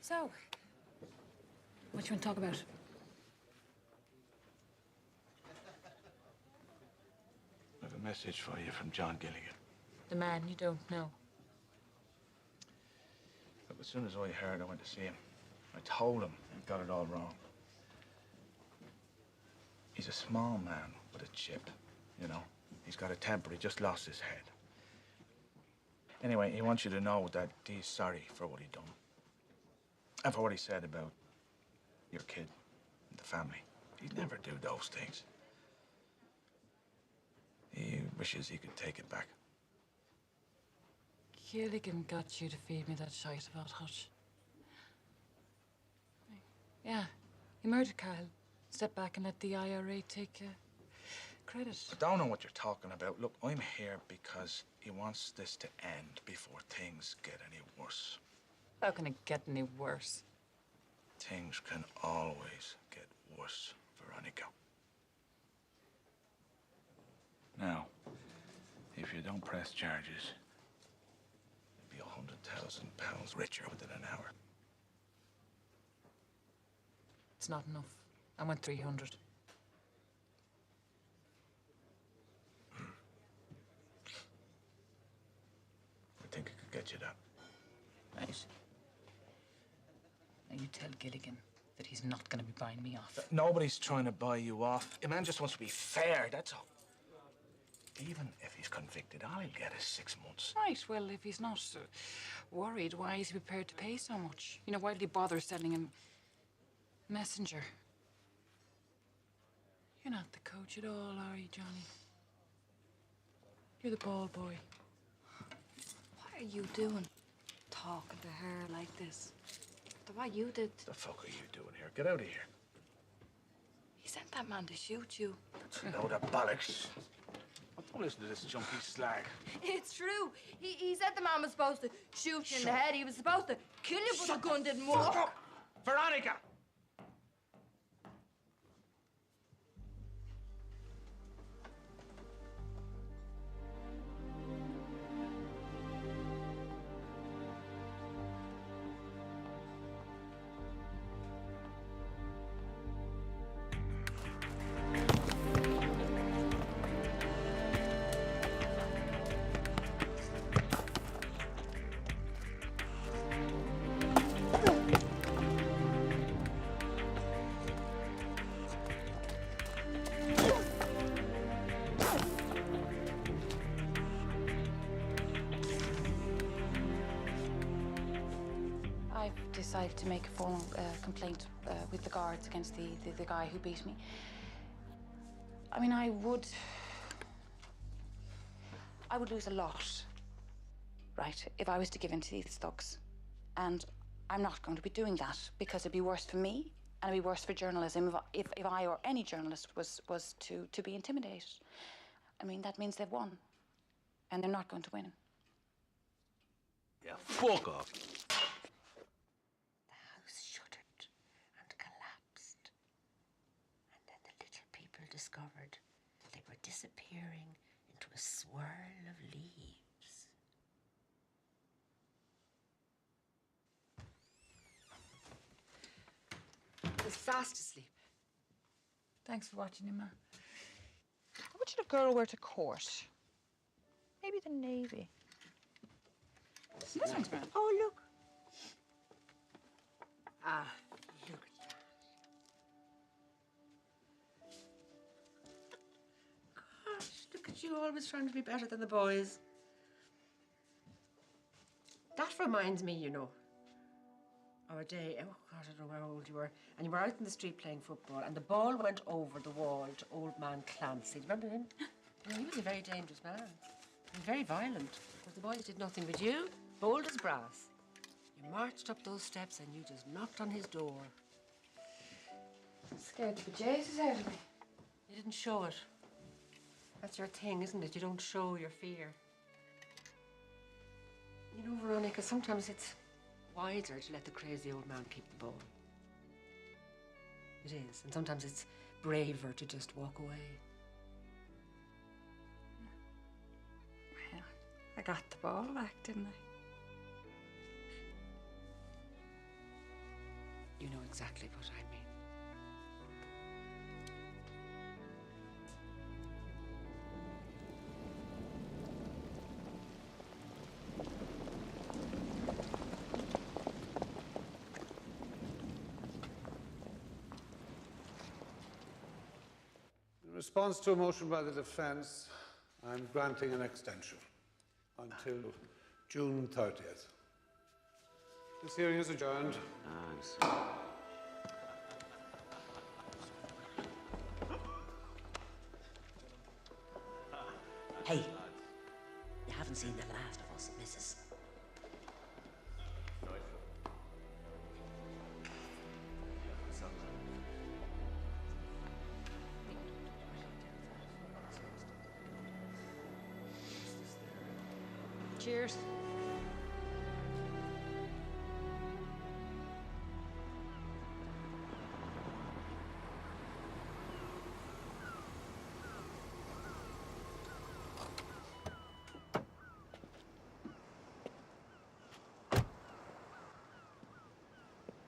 So, what you want to talk about? I have a message for you from John Gilligan. The man you don't know. Look, as soon as I heard, I went to see him. I told him he got it all wrong. He's a small man with a chip, you know. He's got a temper. He just lost his head. Anyway, he wants you to know that he's sorry for what he done. And for what he said about your kid and the family. He'd never do those things. He wishes he could take it back. Gilligan got you to feed me that shite about Hutch. Yeah, he murdered Kyle. Step back and let the IRA take credit. I don't know what you're talking about. Look, I'm here because he wants this to end before things get any worse. How can it get any worse? Things can always get worse, Veronica. Now, if you don't press charges, you'll be £100,000 richer within an hour. It's not enough. I want 300. I think I could get you that. Right. Now you tell Gilligan that he's not going to be buying me off. Nobody's trying to buy you off. A man just wants to be fair, that's all. Even if he's convicted, all he'll get is 6 months. Right, well, if he's not worried, why is he prepared to pay so much? You know, why did he bother sending him messenger? You're not the coach at all, are you, Johnny? You're the ball boy. What are you doing? Talking to her like this? What you did. The fuck are you doing here? Get out of here. He sent that man to shoot you. That's a load of bollocks. Don't listen to this junkie slag. It's true. He said the man was supposed to shoot you in the head. He was supposed to kill you, but the gun didn't work. Fuck up! Veronica! I've decided to make a formal complaint with the guards against the guy who beat me. I mean, I would lose a lot, right, if I was to give in to these thugs. And I'm not going to be doing that because it'd be worse for me and it'd be worse for journalism if I or any journalist was to be intimidated. I mean, that means they've won and they're not going to win. Yeah, fuck off. Discovered that they were disappearing into a swirl of leaves. He's fast asleep. Thanks for watching him, Ma. What should a girl wear to court? Maybe the navy. This one's grand. Oh, look. Ah, look at that. Gosh, look at you always trying to be better than the boys. That reminds me, you know, our day, oh God, I don't know how old you were, and you were out in the street playing football, and the ball went over the wall to old man Clancy. Do you remember him? You know, he was a very dangerous man. He was very violent, because the boys did nothing but you, bold as brass. You marched up those steps and you just knocked on his door. Scared the bejesus out of me. You didn't show it. That's your thing, isn't it? You don't show your fear. You know, Veronica, sometimes it's wiser to let the crazy old man keep the ball. It is. And sometimes it's braver to just walk away. Well, I got the ball back, didn't I? You know exactly what I mean. In response to a motion by the defence, I'm granting an extension until June 30th. This hearing is adjourned. Hey, you haven't seen the last of us, Mrs. Cheers.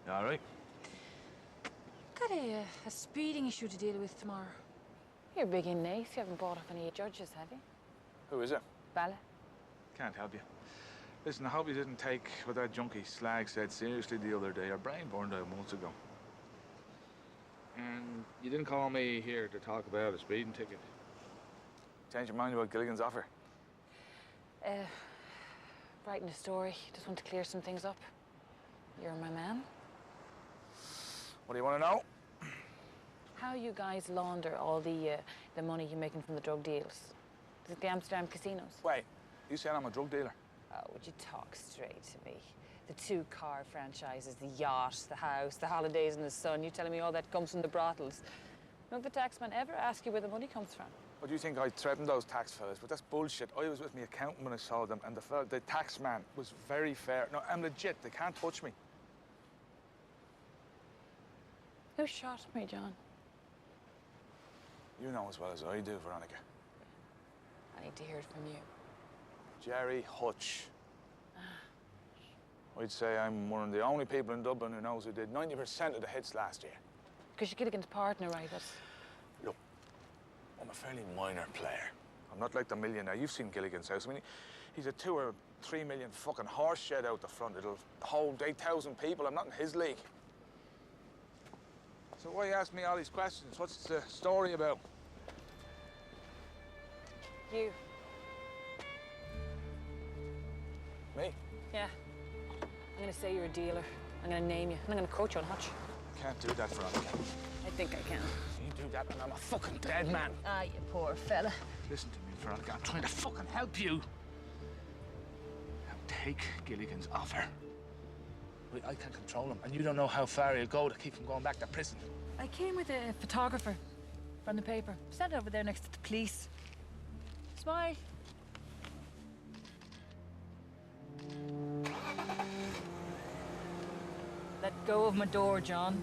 You all right? Got a speeding issue to deal with tomorrow. You're big in Nace. You haven't bought off any judges, have you? Who is it? Bella. Can't help you. Listen, I hope you didn't take what that junkie Slag said seriously the other day. Her brain burned out months ago. And you didn't call me here to talk about a speeding ticket. Change your mind about Gilligan's offer? Writing a story. Just want to clear some things up. You're my man. What do you want to know? How you guys launder all the money you're making from the drug deals? Is it the Amsterdam casinos? Wait, you saying I'm a drug dealer? Oh, would you talk straight to me? The 2-car franchises, the yacht, the house, the holidays in the sun. You telling me all that comes from the brothels? Don't the taxman ever ask you where the money comes from? What do you think I threatened those tax fellas? But that's bullshit. I was with my accountant when I saw them, and the tax man was very fair. No, I'm legit. They can't touch me. Who shot me, John? You know as well as I do, Veronica. I need to hear it from you. Jerry Hutch. I'd say I'm one of the only people in Dublin who knows who did 90% of the hits last year. Because you're Gilligan's partner, right? That's... Look, I'm a fairly minor player. I'm not like the millionaire. You've seen Gilligan's house. I mean, he's a 2 or 3 million fucking horse shed out the front. It'll hold 8,000 people. I'm not in his league. So why you ask me all these questions? What's the story about? You. Me? Yeah. I'm gonna say you're a dealer. I'm gonna name you. And I'm gonna coach you on Hutch. Can't do that, Veronica. I think I can. You do that and I'm a fucking dead man. Ah, you poor fella. Listen to me, Veronica. I'm trying to fucking help you. Now take Gilligan's offer. I can't control him, and you don't know how far he'll go to keep him going back to prison. I came with a photographer from the paper. Stand over there next to the police. Smile. Let go of my door, John.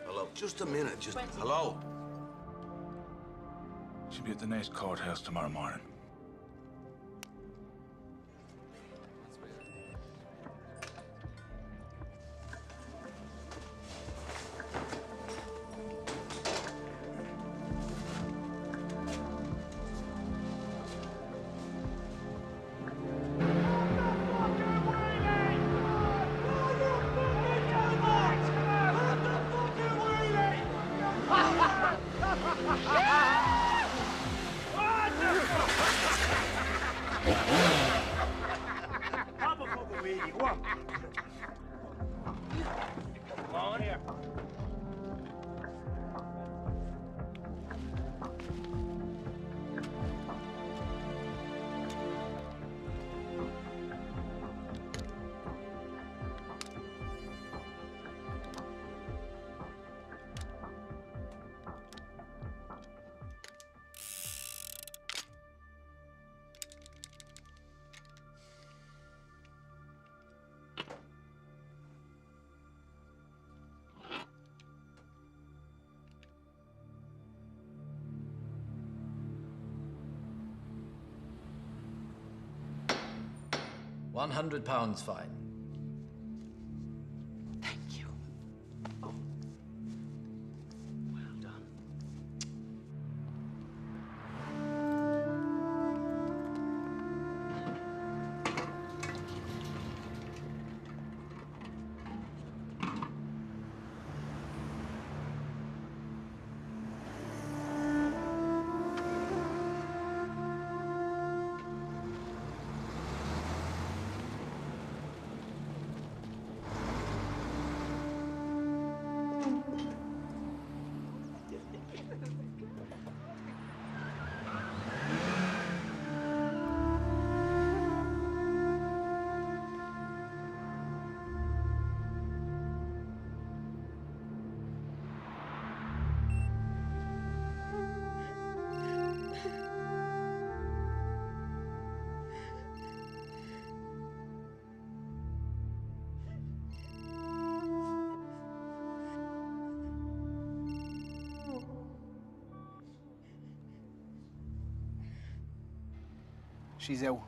Hello, just a minute, just... Hello? She'll be at the next courthouse tomorrow morning. Pop a fucking wheelie, go on. Come on here. £100 fine. Thank you. Oh. Well done. She's out.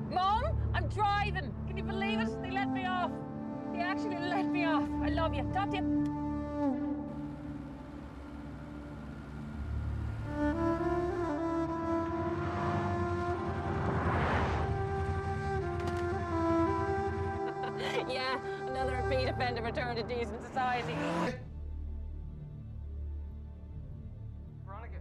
Mom, I'm driving. Can you believe it? They let me off. They actually let me off. I love you. Talk to you. Yeah, another repeat offender returned to decent society. Veronica.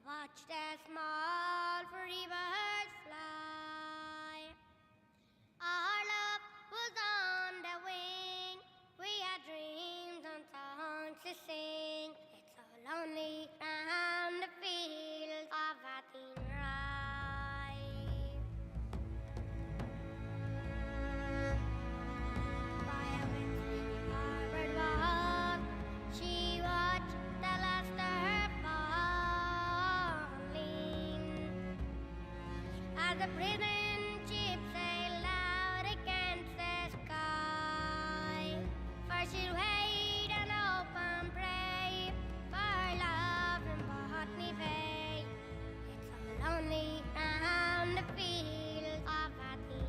Watched a small free bird fly. Our love was on the wing. We had dreams and songs to sing. It's so lonely round the fields of Athenry. By a wintry forward wall, she watched the luster falling as the prison ship sailed out against the sky. For she'd wait and hope and pray for love in Botany Bay. It's so lonely round the fields of Athenry.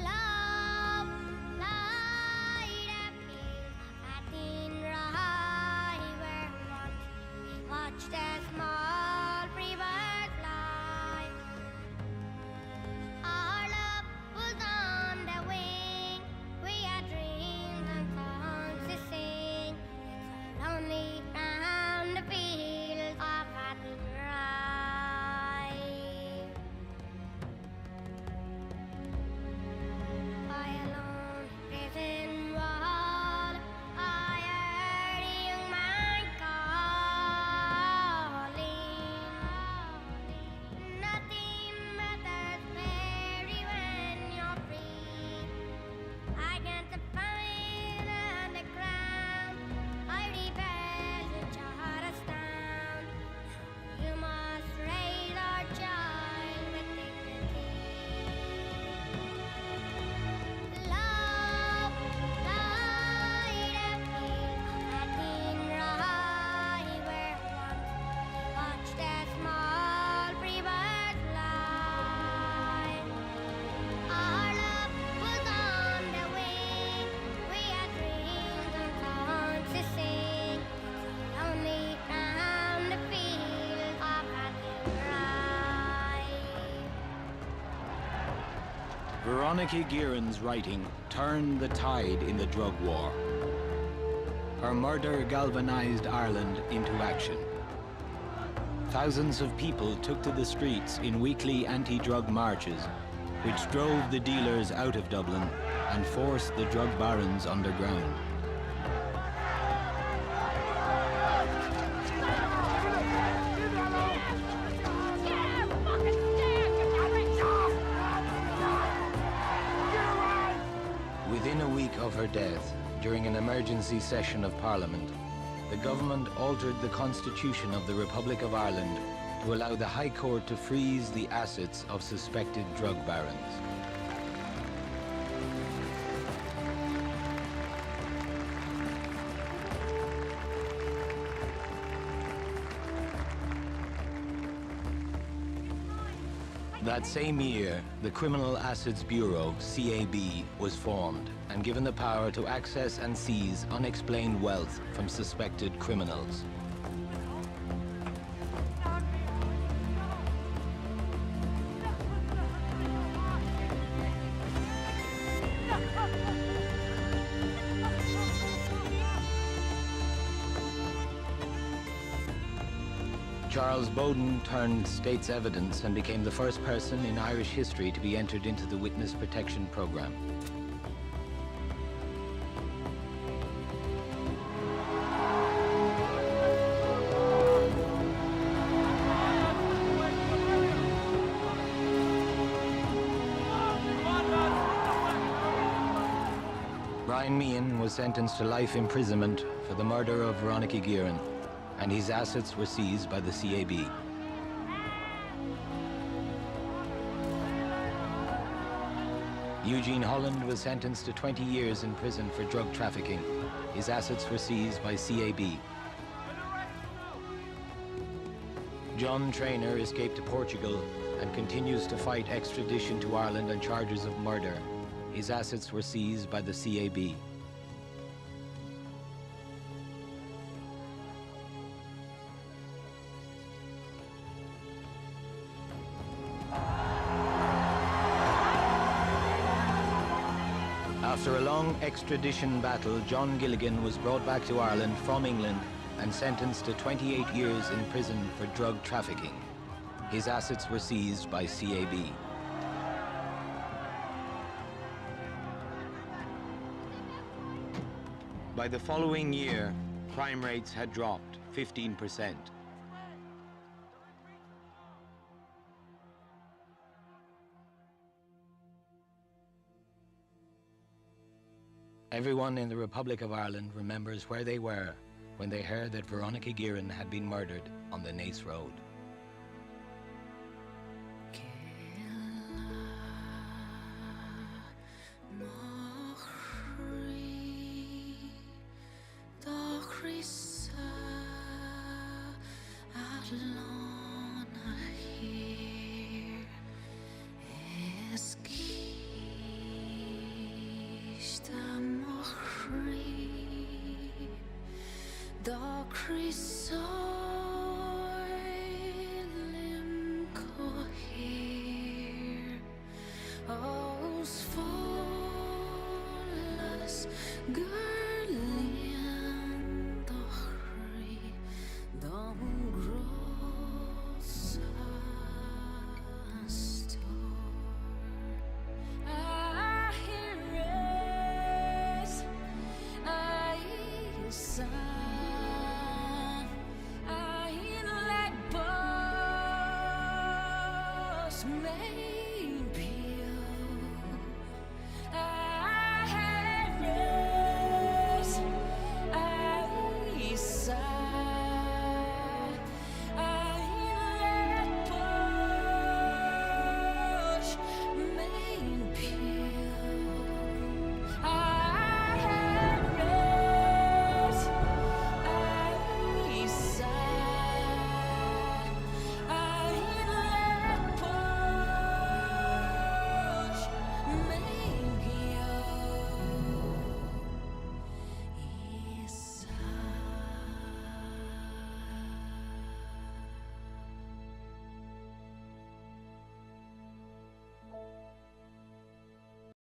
Love, light a field of Athenry, where once we watched a small free bird fly. Our love was on the wing. We had dreams and songs to sing. It's so lonely round the fields of Athenry. By a lone prison wall, I heard a young man calling. Nothing matters, Mary, when you're free. Against the famine and the crown, I rebel in Charlestown. You must raise our child with dignity. Love, light a field of Athenry, where once we watched a small free bird fly. Our love was on the wing. We had dreams and songs to sing. It's so lonely round the fields of Athenry. Veronica Guerin's writing turned the tide in the drug war. Her murder galvanized Ireland into action. Thousands of people took to the streets in weekly anti-drug marches, which drove the dealers out of Dublin and forced the drug barons underground. Get out, fucking Within a week of her death, during an emergency session of Parliament, the government altered the Constitution of the Republic of Ireland to allow the High Court to freeze the assets of suspected drug barons. That same year, the Criminal Assets Bureau, CAB, was formed and given the power to access and seize unexplained wealth from suspected criminals. Charles Bowden turned state's evidence and became the first person in Irish history to be entered into the Witness Protection Programme. Brian Meehan was sentenced to life imprisonment for the murder of Veronica Guerin, and his assets were seized by the CAB. Eugene Holland was sentenced to 20 years in prison for drug trafficking. His assets were seized by CAB. John Traynor escaped to Portugal and continues to fight extradition to Ireland on charges of murder. His assets were seized by the CAB. After a long extradition battle, John Gilligan was brought back to Ireland from England and sentenced to 28 years in prison for drug trafficking. His assets were seized by CAB. By the following year, crime rates had dropped 15%. Everyone in the Republic of Ireland remembers where they were when they heard that Veronica Guerin had been murdered on the Naas Road. May